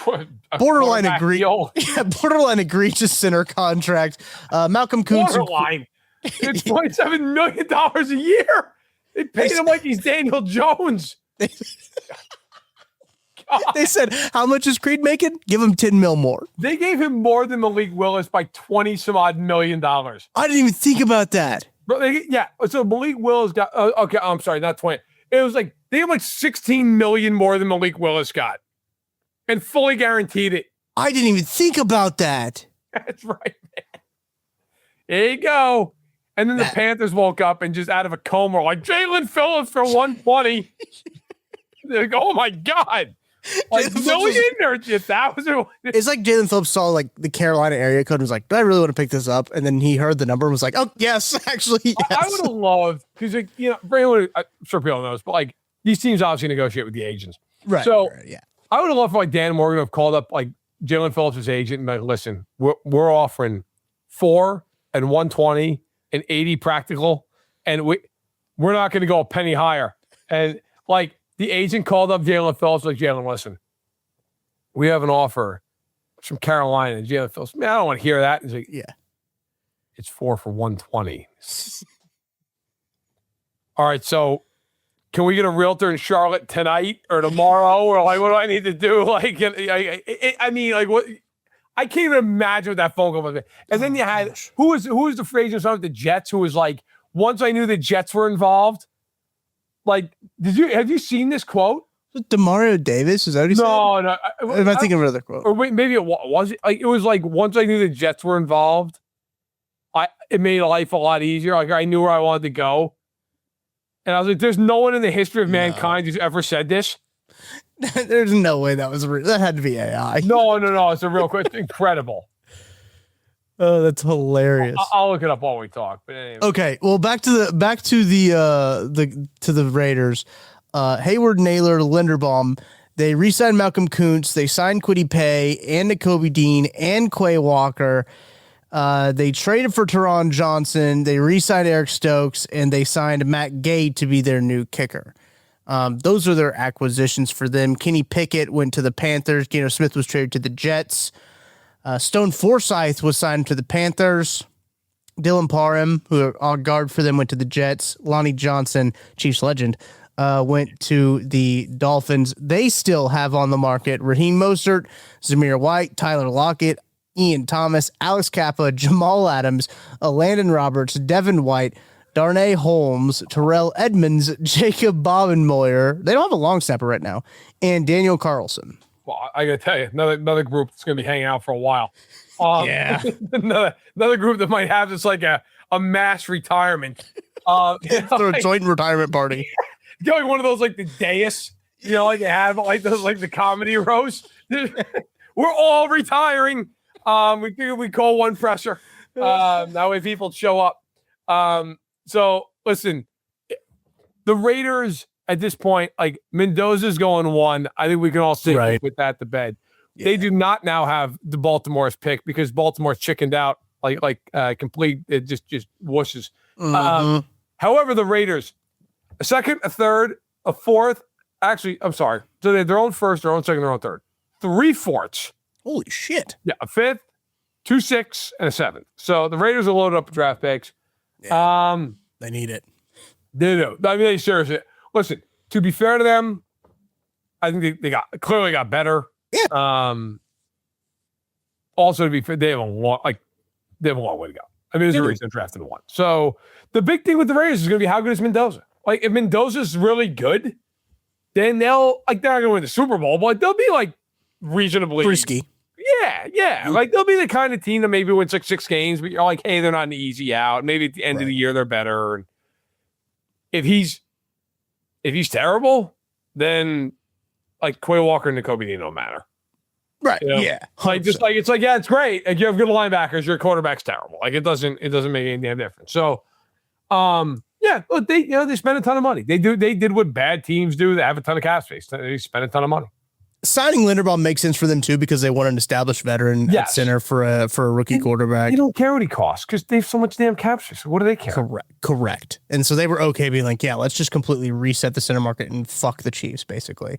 a borderline egregious center contract. Malcolm Kuntz. Borderline. It's $27 million a year. They paid him like he's Daniel Jones. They said, how much is Creed making? Give him 10 mil more. They gave him more than Malik Willis by 20 some odd $1 million. I didn't even think about that. But so Malik Willis got, okay, I'm sorry, not 20. It was like, they have like 16 million more than Malik Willis got and fully guaranteed it. I didn't even think about that. That's right, man. There you go. And then the Panthers woke up and just out of a coma were like, Jalen Phillips for 120. They're like, oh my God. Like million or just $1,000. It's like Jalen Phillips saw like the Carolina area code and was like, do I really want to pick this up? And then he heard the number and was like, oh, yes, actually, yes. I would have loved, because, like, you know, Braylon, I'm sure people knows, but like these teams obviously negotiate with the agents. Right. So yeah. I would have loved for like Dan Morgan to have called up like Jalen Phillips' agent and like, listen, we're offering 4 and 120 and 80 practical, and we're not going to go a penny higher. And like the agent called up Jalen Phillips, like, Jalen, listen, we have an offer from Carolina. And Jalen Phillips, man, I don't want to hear that. He's like, yeah, it's 4 for 120. All right, so can we get a realtor in Charlotte tonight or tomorrow? Or like, what do I need to do? Like, I mean, like, what? I can't even imagine what that phone call was. And then you had who was the free agent with the Jets who was like, once I knew the Jets were involved. Like, have you seen this quote? DeMario Davis, is that what he said? No. Am I thinking of another quote? Or wait, maybe it was. Like, it was like once I knew the Jets were involved, it made life a lot easier. Like I knew where I wanted to go, and I was like, "There's no one in the history of mankind who's ever said this." There's no way that was real. That had to be AI. No. It's a real question. Incredible. Oh, that's hilarious. I'll look it up while we talk. But anyway. Okay, well, back to the Raiders. Hayward, Naylor, Linderbaum. They re-signed Malcolm Kuntz. They signed Kwity Paye and Nakobe Dean and Quay Walker. They traded for Teron Johnson. They re-signed Eric Stokes, and they signed Matt Gay to be their new kicker. Those are their acquisitions for them. Kenny Pickett went to the Panthers. Geno Smith was traded to the Jets. Stone Forsythe was signed to the Panthers. Dylan Parham, who are on guard for them, went to the Jets. Lonnie Johnson, Chiefs legend, went to the Dolphins. They still have on the market Raheem Mostert, Zamir White, Tyler Lockett, Ian Thomas, Alex Kappa, Jamal Adams, Landon Roberts, Devin White, Darnay Holmes, Terrell Edmonds, Jacob Bobenmoyer. They don't have a long snapper right now, and Daniel Carlson. Well, I got to tell you, another group that's going to be hanging out for a while. Yeah. another group that might have this like a mass retirement. Throw a joint retirement party. Going one of those like the dais, like they have like those like the comedy roast. We're all retiring. We call one presser. That way people show up. So listen, the Raiders at this point, like Mendoza's going 1. I think we can all sit with that to bed. Yeah. They do not now have the Baltimore's pick because Baltimore's chickened out like complete. It just whooshes. Mm-hmm. However, the Raiders, a second, a third, a fourth. Actually, I'm sorry. So they have their own first, their own second, their own third. 3 fourths. Holy shit. Yeah, a 5th, 2 6th, and a 7th. So the Raiders are loaded up with draft picks. Yeah, they need it. They do. I mean, they seriously. Listen, to be fair to them, I think they clearly got better. Yeah. Also, to be fair, they have a long way to go. I mean, there's a reason they drafted 1. So the big thing with the Raiders is going to be how good is Mendoza. Like, if Mendoza's really good, then they're not going to win the Super Bowl, but they'll be like reasonably risky. Yeah. Like they'll be the kind of team that maybe wins like 6 games, but you're like, hey, they're not an easy out. Maybe at the end of the year they're better. And if he's terrible, then like Quay Walker and Nakobe Dean don't matter. Right. Yeah. Like just like it's like, yeah, it's great. Like you have good linebackers, your quarterback's terrible. Like it doesn't make any damn difference. So yeah, look, they spend a ton of money. They did what bad teams do. They have a ton of cap space. They spend a ton of money. Signing Linderbaum makes sense for them too because they want an established veteran at center for a rookie quarterback. They don't care what he costs because they have so much damn cap space. What do they care? Correct. And so they were okay being like, yeah, let's just completely reset the center market and fuck the Chiefs, basically.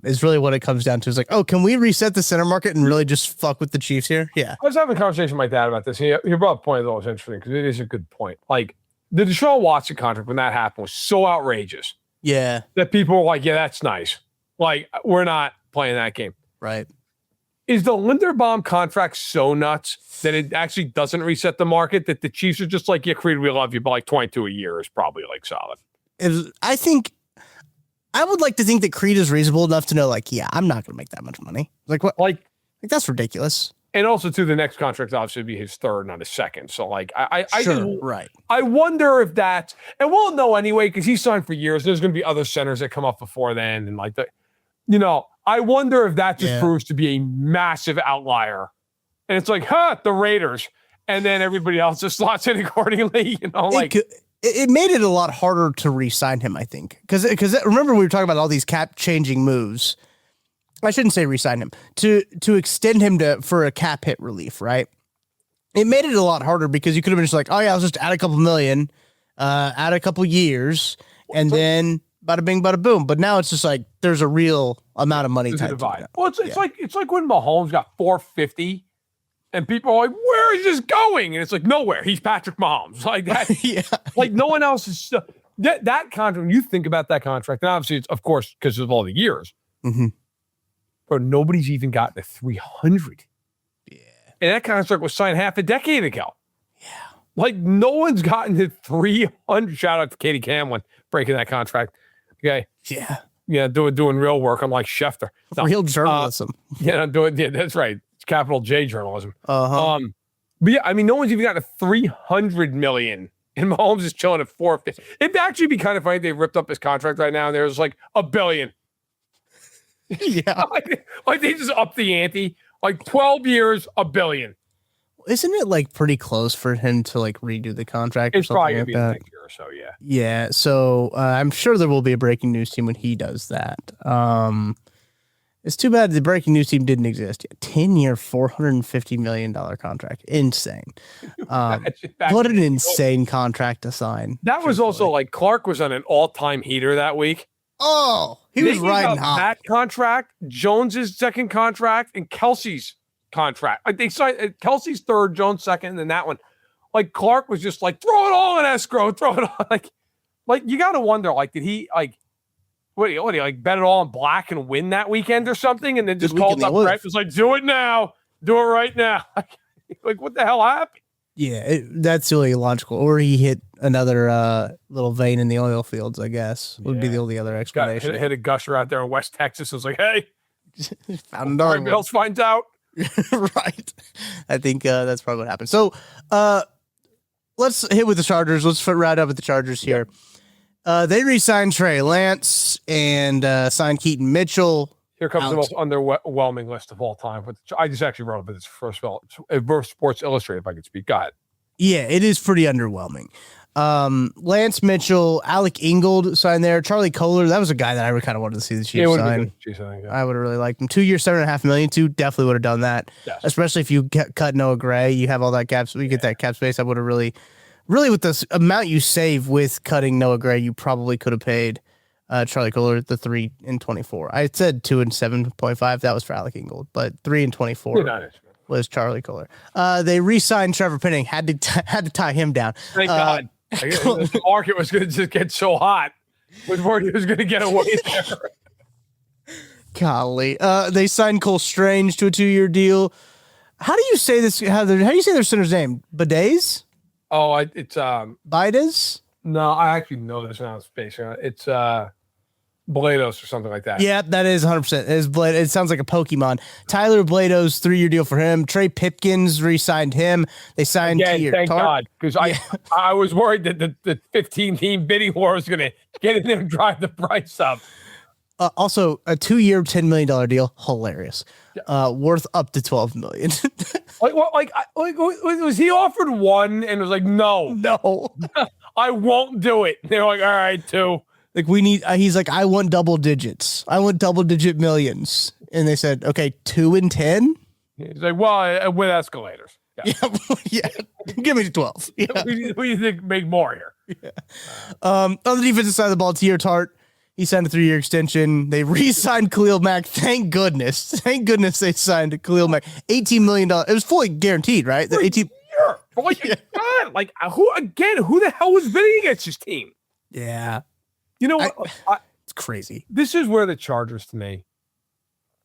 Is really what it comes down to. Is like, oh, can we reset the center market and really just fuck with the Chiefs here? Yeah. I was having a conversation with my dad about this. He brought up a point that was interesting because it is a good point. Like the Deshaun Watson contract when that happened was so outrageous. Yeah. That people were like, yeah, that's nice. Like, we're not playing that game. Right. Is the Linderbaum contract so nuts that it actually doesn't reset the market, that the Chiefs are just like, yeah, Creed, we love you, but like 22 a year is probably like solid? I think I would like to think that Creed is reasonable enough to know, like, yeah, I'm not going to make that much money. Like, what? Like that's ridiculous. And also, too, the next contract obviously would be his third, not his second. So, like, I right. I wonder if that's, and we'll know anyway because he's signed for years. There's going to be other centers that come up before then, and like I wonder if that just proves to be a massive outlier. And it's like, the Raiders, and then everybody else just slots in accordingly. It made it a lot harder to re-sign him, I think, because remember we were talking about all these cap changing moves. I shouldn't say re-sign him, to extend him for a cap hit relief, right? It made it a lot harder because you could have been just like, oh yeah, I'll just add a couple million, add a couple years, and then bada bing, bada boom. But now it's just like there's a real amount of money tied to it. Well, it's like when Mahomes got 450, and people are like, where is this going? And it's like nowhere. He's Patrick Mahomes. Like that. Like no one else is that contract. When you think about that contract, and obviously it's of course because of all the years. Mm-hmm. But nobody's even gotten to 300. Yeah. And that contract was signed half a decade ago. Yeah. Like, no one's gotten to 300. Shout out to Katie Camlin breaking that contract. Okay. Yeah. Yeah, doing real work. I'm like Schefter. No, real journalism. That's right. It's capital J journalism. Uh-huh. But yeah, I mean, no one's even gotten to 300 million. And Mahomes is chilling at 450. It'd actually be kind of funny if they ripped up his contract right now and there's like $1 billion. Yeah. like they just upped the ante. Like 12 years, $1 billion. Isn't it like pretty close for him to like redo the contract? It's probably going to like be the next year or so, yeah. Yeah. So I'm sure there will be a breaking news team when he does that. It's too bad the breaking news team didn't exist yet. 10-year, $450 million contract. Insane. What an insane contract to sign. That was also like Clark was on an all-time heater that week. Oh, he was riding hot. That contract, Jones's second contract, and Kelsey's contract. Like they signed Kelsey's third, Jones second, and then that one. Like Clark was just like, throw it all in escrow, throw it all. Like you got to wonder, like, did he like, what do you like bet it all in black and win that weekend or something, and then just called up Brett, was like, do it now, do it right now. Like what the hell happened? Yeah, that's really logical. Or he hit another little vein in the oil fields, I guess, would be the only other explanation. Hit a gusher out there in West Texas. It was like, hey, everybody else finds out. Right. I think that's probably what happened. So let's hit with the Chargers. Let's right up with the Chargers here. They re-signed Trey Lance and signed Keaton Mitchell. Here comes the most underwhelming list of all time. I just actually wrote about this first of all. Sports Illustrated, if I could speak. Go ahead. Yeah, it is pretty underwhelming. Lance Mitchell, Alec Ingold signed there. Charlie Kohler, that was a guy that I kind of wanted to see the Chiefs sign. I would have really liked him. 2 years, $7.5 million. Too definitely would have done that. Yes. Especially if you cut Noah Gray, you have all that cap. You get that cap space. I would have really with this amount you save with cutting Noah Gray, you probably could have paid Charlie Kohler the 3 and 24. I said 2 and 7.5. That was for Alec Ingold, but 3 and 24 was Charlie Kohler. They re-signed Trevor Penning. Had to tie him down. Thank God. The market was going to just get so hot. Was worried he was going to get away there. Golly. They signed Cole Strange to a 2-year deal. How do you say this? How do you say their center's name? Bides? Oh, it's Bides? No, I actually know this now. It's Blados or something like that. Yeah, that is 100%. It sounds like a Pokemon. Tyler Blados, 3-year deal for him. Trey Pipkins re-signed him. They signed thank God, because I was worried that the 15-team bidding war was going to get in there and drive the price up. Also, a 2-year, $10 million deal. Hilarious. Worth up to $12 million. Was he offered one and was like, no, I won't do it. They're like, all right, 2. Like we need, he's like, I want double digits. I want double-digit millions. And they said, okay, 2 and 10. He's like, well, with escalators. Yeah. Give me 12. Yeah. We think make more here. Yeah. On the defensive side of the ball, Tier Tart, he signed a 3-year extension. They re-signed Khalil Mack. Thank goodness they signed Khalil Mack. $18 million. It was fully guaranteed, right? The 18. God, like who the hell was bidding against his team? Yeah. You know what? It's crazy. This is where the Chargers, to me,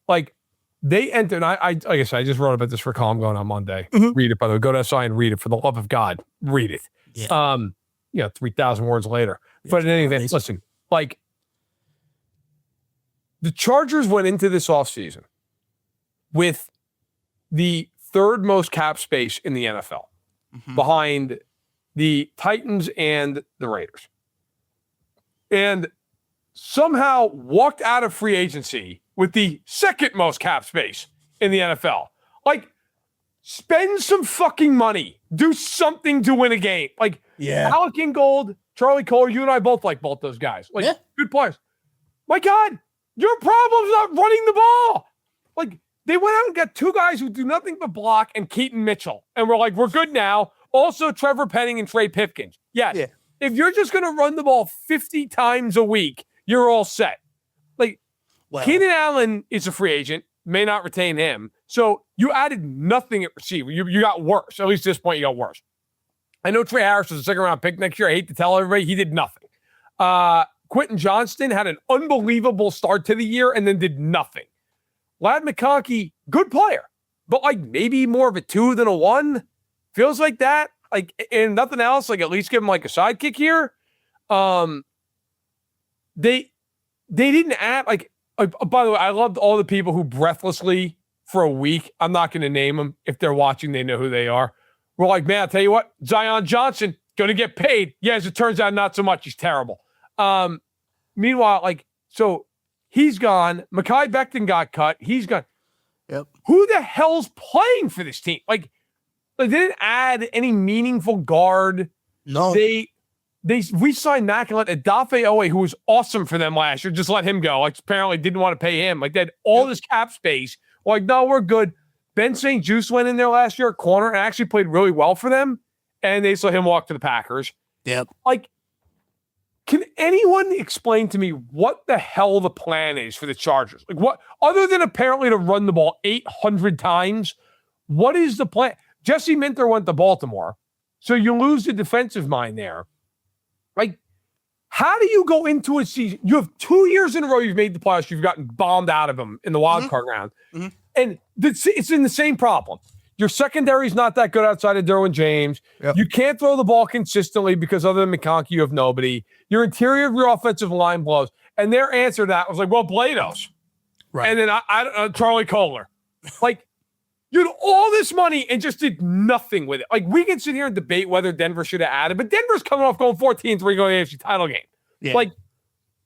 like they entered. Like I said, I just wrote about this for a column going on Monday. Mm-hmm. Read it, by the way. Go to SI and read it. For the love of God, read it. Yeah. 3,000 words later. But in any event, listen, like the Chargers went into this offseason with the third most cap space in the NFL, behind the Titans and the Raiders. And somehow walked out of free agency with the second most cap space in the NFL. Like, spend some fucking money. Do something to win a game. Like, Alec Ingold, Charlie Kohler, you and I both like both those guys. Like, good players. My God, your problem's not running the ball. Like, they went out and got two guys who do nothing but block and Keaton Mitchell. And we're like, we're good now. Also, Trevor Penning and Trey Pipkins. Yes. If you're just going to run the ball 50 times a week, you're all set. Like, Keenan Allen is a free agent, may not retain him. So you added nothing at receiver. You got worse. At least at this point, you got worse. I know Trey Harris was a second-round pick next year. I hate to tell everybody, he did nothing. Quentin Johnston had an unbelievable start to the year and then did nothing. Ladd McConkey, good player, but like maybe more of a 2 than a 1. Feels like that. Like, and nothing else, like at least give him like a sidekick here. They didn't add, like, by the way, I loved all the people who breathlessly for a week, I'm not going to name them. If they're watching, they know who they are. We're like, man, I'll tell you what, Zion Johnson, going to get paid. Yeah, as it turns out, not so much. He's terrible. Meanwhile, like, so he's gone. Mekhi Becton got cut. He's gone. Yep. Who the hell's playing for this team? Like they didn't add any meaningful guard. No. We signed Mackillette at Dafe Owe, who was awesome for them last year. Just let him go. Like, apparently didn't want to pay him. Like, they had all this cap space. Like, no, we're good. Ben St. Juste went in there last year at corner and actually played really well for them. And they just let him walk to the Packers. Yep. Like, can anyone explain to me what the hell the plan is for the Chargers? Like, what, other than apparently to run the ball 800 times, what is the plan? Jesse Minter went to Baltimore. So you lose the defensive mind there. Like, how do you go into a season? You have 2 years in a row you've made the playoffs. You've gotten bombed out of them in the wild card round. And it's in the same problem. Your secondary is not that good outside of Derwin James. Yep. You can't throw the ball consistently because other than McConkey, you have nobody. Your interior of your offensive line blows. And their answer to that was like, well, Blados. Right. And then Charlie Kohler. Like, you had all this money and just did nothing with it. Like, we can sit here and debate whether Denver should have added, but Denver's coming off going 14-3 going to the AFC title game. Yeah. Like,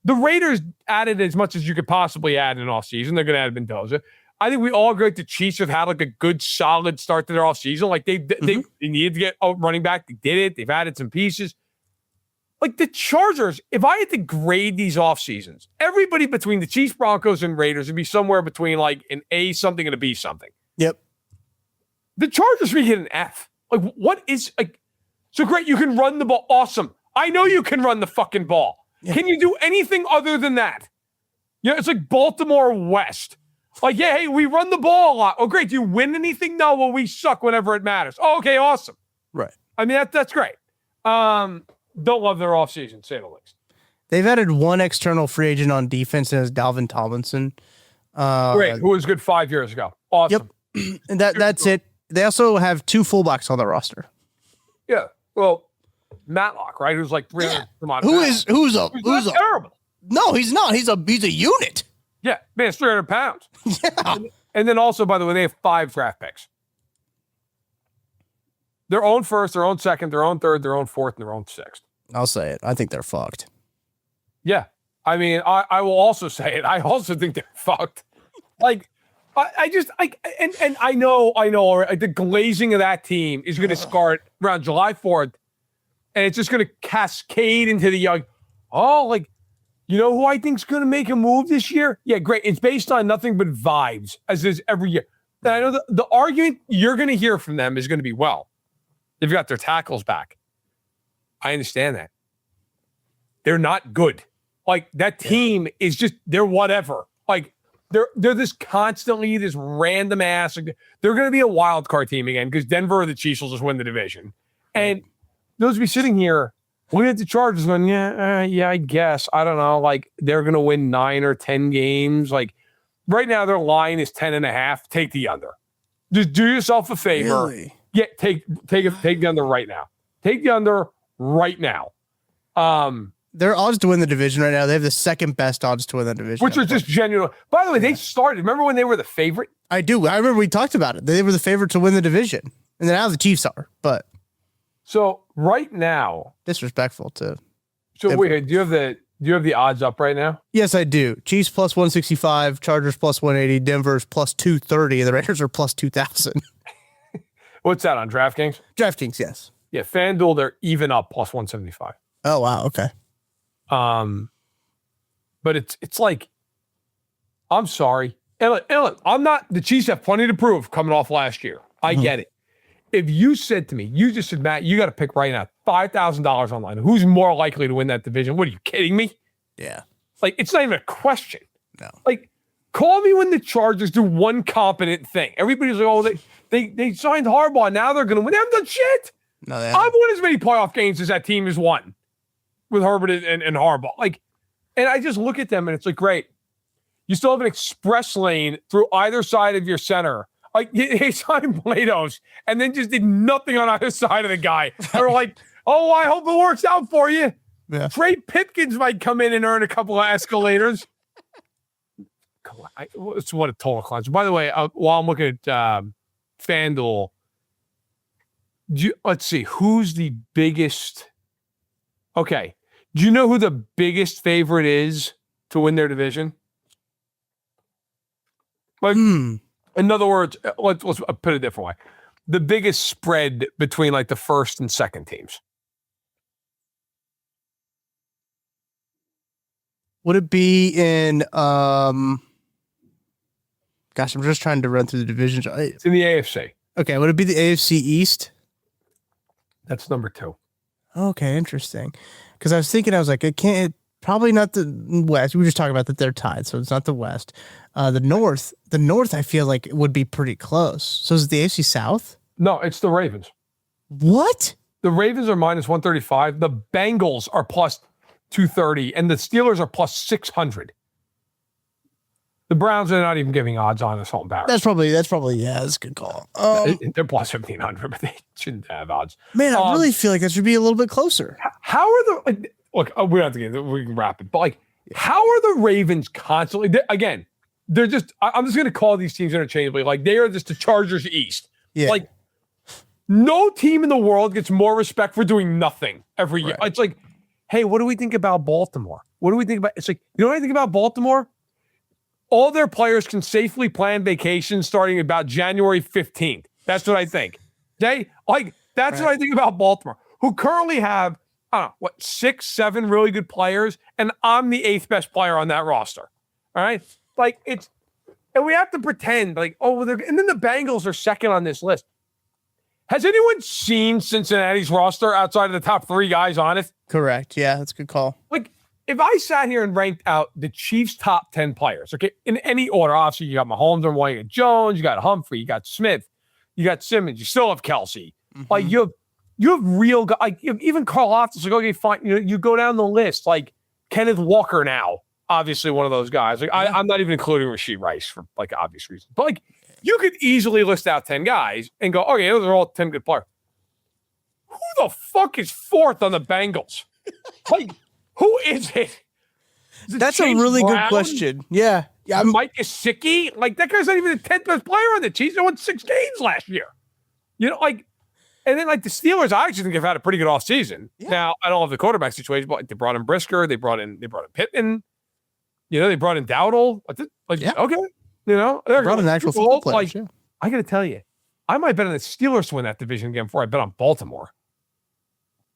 the Raiders added as much as you could possibly add in offseason. They're going to add Mendoza. I think we all agree the Chiefs have had like a good, solid start to their offseason. Like, they needed to get a running back. They did it. They've added some pieces. Like, the Chargers, if I had to grade these off seasons, everybody between the Chiefs, Broncos, and Raiders would be somewhere between like an A something and a B something. Yep. The Chargers would get an F. Like, what is, like, so great, you can run the ball. Awesome. I know you can run the fucking ball. Yeah. Can you do anything other than that? You know, it's like Baltimore West. Like, yeah, hey, we run the ball a lot. Oh, great. Do you win anything? No, well, we suck whenever it matters. Oh, okay, awesome. Right. I mean, that's great. Don't love their offseason, say the least. They've added one external free agent on defense, and it's Dalvin Tomlinson. Great, who was good 5 years ago. Awesome. Yep. And that's it. They also have 2 fullbacks on their roster. Yeah. Well, Matlock, right? Who's like 300 some odd pounds. Who's terrible. No, he's not. He's a unit. Yeah, man, it's 300 pounds. Yeah. And then also, by the way, they have 5 draft picks. Their own first, their own second, their own third, their own fourth, and their own sixth. I'll say it. I think they're fucked. Yeah. I mean, I will also say it. I also think they're fucked. Like, and I know, the glazing of that team is going to start around July 4th, and it's just going to cascade into the young. Oh, like, you know who I think is going to make a move this year? Yeah, great. It's based on nothing but vibes, as is every year. And I know the argument you're going to hear from them is going to be, well, they've got their tackles back. I understand that. They're not good. Like, that team is just, they're whatever. Like, they're this constantly, this random ass. Like, they're going to be a wild card team again because Denver or the Chiefs will just win the division. And those be sitting here looking at the Chargers going, yeah, I guess. I don't know. Like, they're going to win 9 or 10 games. Like, right now, their line is 10.5. Take the under. Just do yourself a favor. Really? Yeah, take the under right now. Take the under right now. Their odds to win the division right now, they have the second best odds to win the division. Which are just genuine. By the way, they started. Remember when they were the favorite? I do. I remember we talked about it. They were the favorite to win the division. And then now the Chiefs are, but. So right now. Disrespectful to. So wait, do you have the odds up right now? Yes, I do. Chiefs plus 165, Chargers plus 180, Denver's plus 230, and the Raiders are plus 2,000. What's that on DraftKings? DraftKings, yes. Yeah, FanDuel, they're even up plus 175. Oh, wow. Okay. But it's like, I'm sorry. And look, I'm not, the Chiefs have plenty to prove coming off last year. I get it. If you said to me, you just said, Matt, you got to pick right now $5,000 online. Who's more likely to win that division? What are you kidding me? Yeah. Like, it's not even a question. No. Like, call me when the Chargers do one competent thing. Everybody's like, oh, they signed Harbaugh. Now they're going to win. They haven't done shit. No, they haven't. I've won as many playoff games as that team has won with Herbert and Harbaugh. Like, and I just look at them and it's like, great. You still have an express lane through either side of your center. Like, they signed Blados and then just did nothing on either side of the guy. They were like, oh, I hope it works out for you. Yeah. Trey Pipkins might come in and earn a couple of escalators. It's what a total cleanse. By the way, while I'm looking at FanDuel, let's see, who's the biggest? Okay. Do you know who the biggest favorite is to win their division? Like, in other words, let's put it a different way. The biggest spread between like the first and second teams. Would it be in, gosh, I'm just trying to run through the divisions. It's in the AFC. Okay. Would it be the AFC East? That's number 2. Okay. Interesting. Because I was thinking, I was like, it can't, probably not the West. We were just talking about that they're tied, so it's not the West. The North, I feel like it would be pretty close. So is it the AFC South? No, it's the Ravens. What? The Ravens are minus 135. The Bengals are plus 230, and the Steelers are plus 600. The Browns are not even giving odds on us. So embarrassed. That's probably yeah, that's a good call. They're plus 1,500, but they shouldn't have odds. Man, I really feel like that should be a little bit closer. How are the look? We don't have to get. We can wrap it, but like, how are the Ravens constantly? They're just. I'm just going to call these teams interchangeably. Like, they are just the Chargers East. Yeah. Like, no team in the world gets more respect for doing nothing every year. Right. It's like, hey, what do we think about Baltimore? What do we think about? It's like, you know what I think about Baltimore? All their players can safely plan vacations starting about January 15th. That's what I think. That's what I think about Baltimore, who currently have, I don't know, 6, 7 really good players, and I'm the 8th best player on that roster. All right? Like, and we have to pretend like, and then the Bengals are second on this list. Has anyone seen Cincinnati's roster outside of the top 3 guys on it? Correct. Yeah, that's a good call. Like, if I sat here and ranked out the Chiefs' top 10 players, okay, in any order, obviously you got Mahomes on one, you got Jones, you got Humphrey, you got Smith, you got Simmons, you still have Kelsey. Mm-hmm. Like, you have real guys, like, even Carl Loftus, like, okay, fine, you go down the list, like Kenneth Walker now, obviously one of those guys. Like, I'm not even including Rashee Rice for like obvious reasons, but like, you could easily list out 10 guys and go, okay, those are all 10 good players. Who the fuck is 4th on the Bengals? Like, who is it? That's Chase a really Brown? good question. Yeah. Yeah. Mike Gesicki? Like, that guy's not even the 10th best player on the Chiefs. They won 6 games last year. You know, like, and then like the Steelers, I actually think have had a pretty good offseason. Yeah. Now, I don't have the quarterback situation, but they brought in Brisker, they brought in Pittman, they brought in Dowdle. Okay. They're brought in actual football players. Like, I got to tell you, I might bet on the Steelers to win that division again before I bet on Baltimore.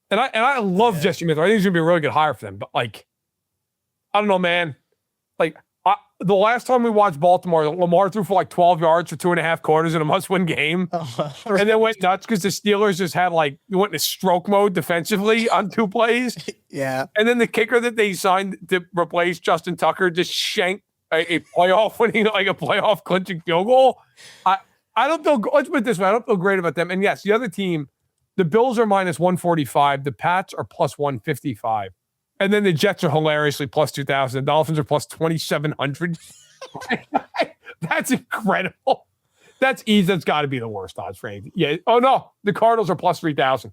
And I love Jesse Smith. I think he's going to be a really good hire for them. But, like, I don't know, man. Like, the last time we watched Baltimore, Lamar threw for like 12 yards for 2.5 quarters in a must-win game. And then went nuts because the Steelers just had went into stroke mode defensively on 2 plays. Yeah. And then the kicker that they signed to replace Justin Tucker just shanked a playoff winning, like a playoff clinching field goal. I don't feel, let's put it this way, I don't feel great about them. And yes, the other team, the Bills are minus 145. The Pats are plus 155. And then the Jets are hilariously plus 2,000. The Dolphins are plus 2,700. That's incredible. That's easy. That's got to be the worst odds for anything. Yeah. Oh, no. The Cardinals are plus 3,000.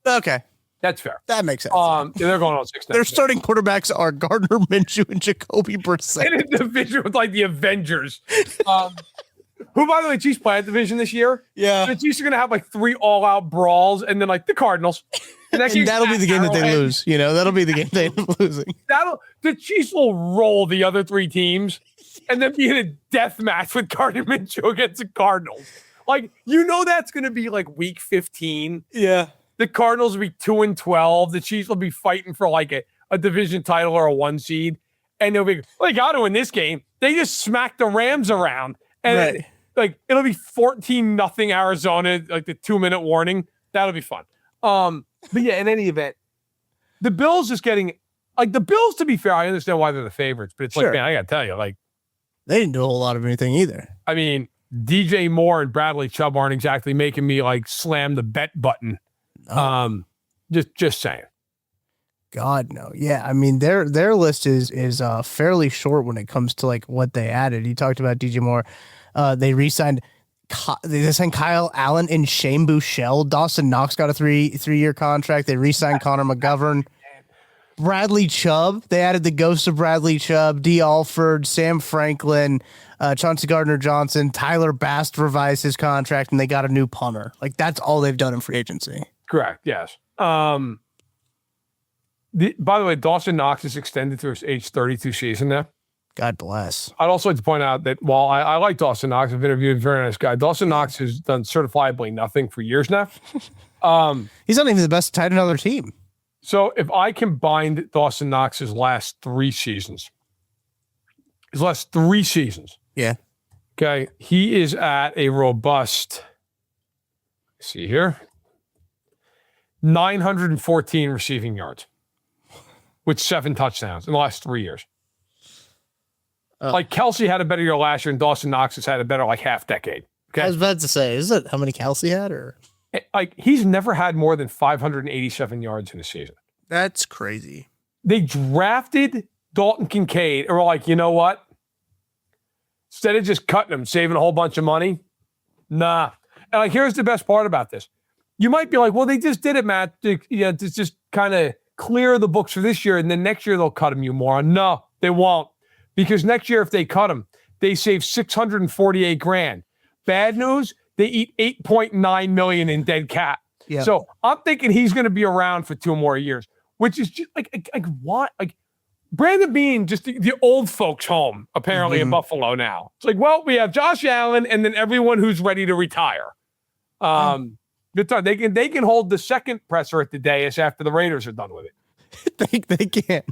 Okay. That's fair. That makes sense. They're going on 6. Their starting quarterbacks are Gardner Minshew and Jacoby Brissett. In a division with like the Avengers. Who, by the way, Chiefs play at division this year. Yeah. The Chiefs are going to have like 3 all-out brawls, and then like the Cardinals. And that'll be the game that they lose. That'll be the game they end up losing. The Chiefs will roll the other 3 teams, and then be in a death match with Gardner Minshew against the Cardinals. Like, that's going to be like week 15. Yeah. The Cardinals will be 2-12. The Chiefs will be fighting for like a division title or a 1 seed. And they'll be, they got to win this game. They just smacked the Rams around. And it'll be 14-0 Arizona, like the 2-minute warning. That'll be fun. But yeah, in any event, the Bills just getting, like the Bills, to be fair, I understand why they're the favorites, but it's like, man, I got to tell you, like, they didn't do a whole lot of anything either. I mean, DJ Moore and Bradley Chubb aren't exactly making me like slam the bet button. No. Just saying. God, no. Yeah, I mean, their list is fairly short when it comes to like what they added. You talked about DJ Moore. They re-signed Kyle Allen and Shane Buechele. Dawson Knox got a three-year contract. They re-signed Connor McGovern. Bradley Chubb. They added the ghost of Bradley Chubb, D. Alford, Sam Franklin, Chauncey Gardner-Johnson, Tyler Bast revised his contract, and they got a new punter. Like, that's all they've done in free agency. Correct, yes. By the way, Dawson Knox is extended to his age 32 season now. God bless. I'd also like to point out that while I like Dawson Knox, I've interviewed a very nice guy. Dawson Knox has done certifiably nothing for years now. He's not even the best tight end on their team. So if I combined Dawson Knox's last 3 seasons, yeah. Okay, he is at a robust, see here, 914 receiving yards with 7 touchdowns in the last 3 years. Like Kelsey had a better year last year, and Dawson Knox has had a better like half decade. Okay, I was about to say, is it how many Kelsey had, or like he's never had more than 587 yards in a season. That's crazy. They drafted Dalton Kincaid, or like, you know what? Instead of just cutting him, saving a whole bunch of money, nah. And like, here's the best part about this: you might be like, well, they just did it, Matt. To just kind of clear the books for this year, and then next year they'll cut him. You moron. No, they won't. Because next year, if they cut him, they save $648,000. Bad news, they eat $8.9 million in dead cap. Yeah. So I'm thinking he's going to be around for 2 more years, which is just like what? Like Brandon Beane, just the old folks' home, apparently in Buffalo now. It's like, well, we have Josh Allen and then everyone who's ready to retire. Good time. They can hold the second presser at the dais after the Raiders are done with it. They can't.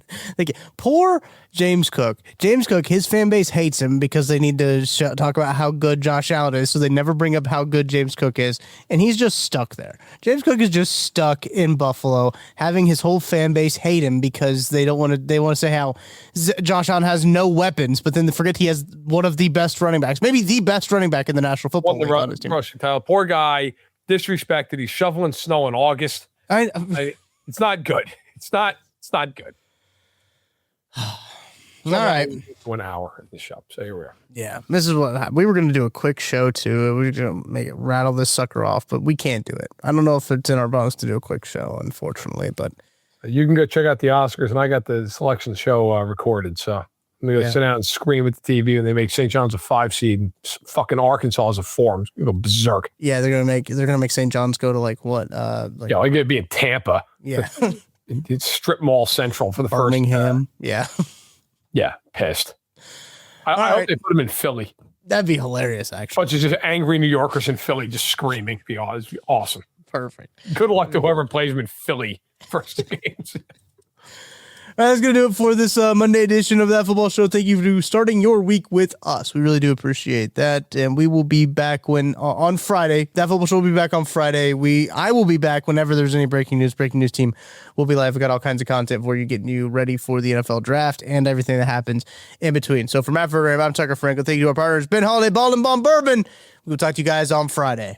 Poor James Cook. James Cook, his fan base hates him because they need to talk about how good Josh Allen is, so they never bring up how good James Cook is, and he's just stuck there. James Cook is just stuck in Buffalo, having his whole fan base hate him because they don't want to. They want to say how Josh Allen has no weapons, but then they forget he has one of the best running backs, maybe the best running back in the National Football League on his team. Poor guy, disrespected. He's shoveling snow in August. It's not good. It's not good. All right. 1 hour at the shop. So here we are. Yeah. This is what we were going to do a quick show too. We were going to make it rattle this sucker off, but we can't do it. I don't know if it's in our bones to do a quick show, unfortunately, but you can go check out the Oscars, and I got the selection show recorded. So I'm going to sit down and scream at the TV when they make St. John's a 5 seed and fucking Arkansas is a 4. I'm going to go berserk. Yeah. They're going to make St. John's go to like what? Like going to be in Tampa. Yeah. It's Strip Mall Central for the Birmingham. Yeah. Yeah. Pissed. I hope they put him in Philly. That'd be hilarious, actually. Bunch of just angry New Yorkers in Philly just screaming. It'd be awesome. Perfect. Good luck to whoever plays him in Philly first games. All right, that's going to do it for this Monday edition of That Football Show. Thank you for starting your week with us. We really do appreciate that. And we will be back on Friday. That Football Show will be back on Friday. I will be back whenever there's any breaking news. Breaking news team will be live. We got all kinds of content for you, getting you ready for the NFL draft and everything that happens in between. So for Matt Verderame, I'm Tucker Franklin. Thank you to our partners, Ben Holiday, Bald and Bomb Bourbon. We'll talk to you guys on Friday.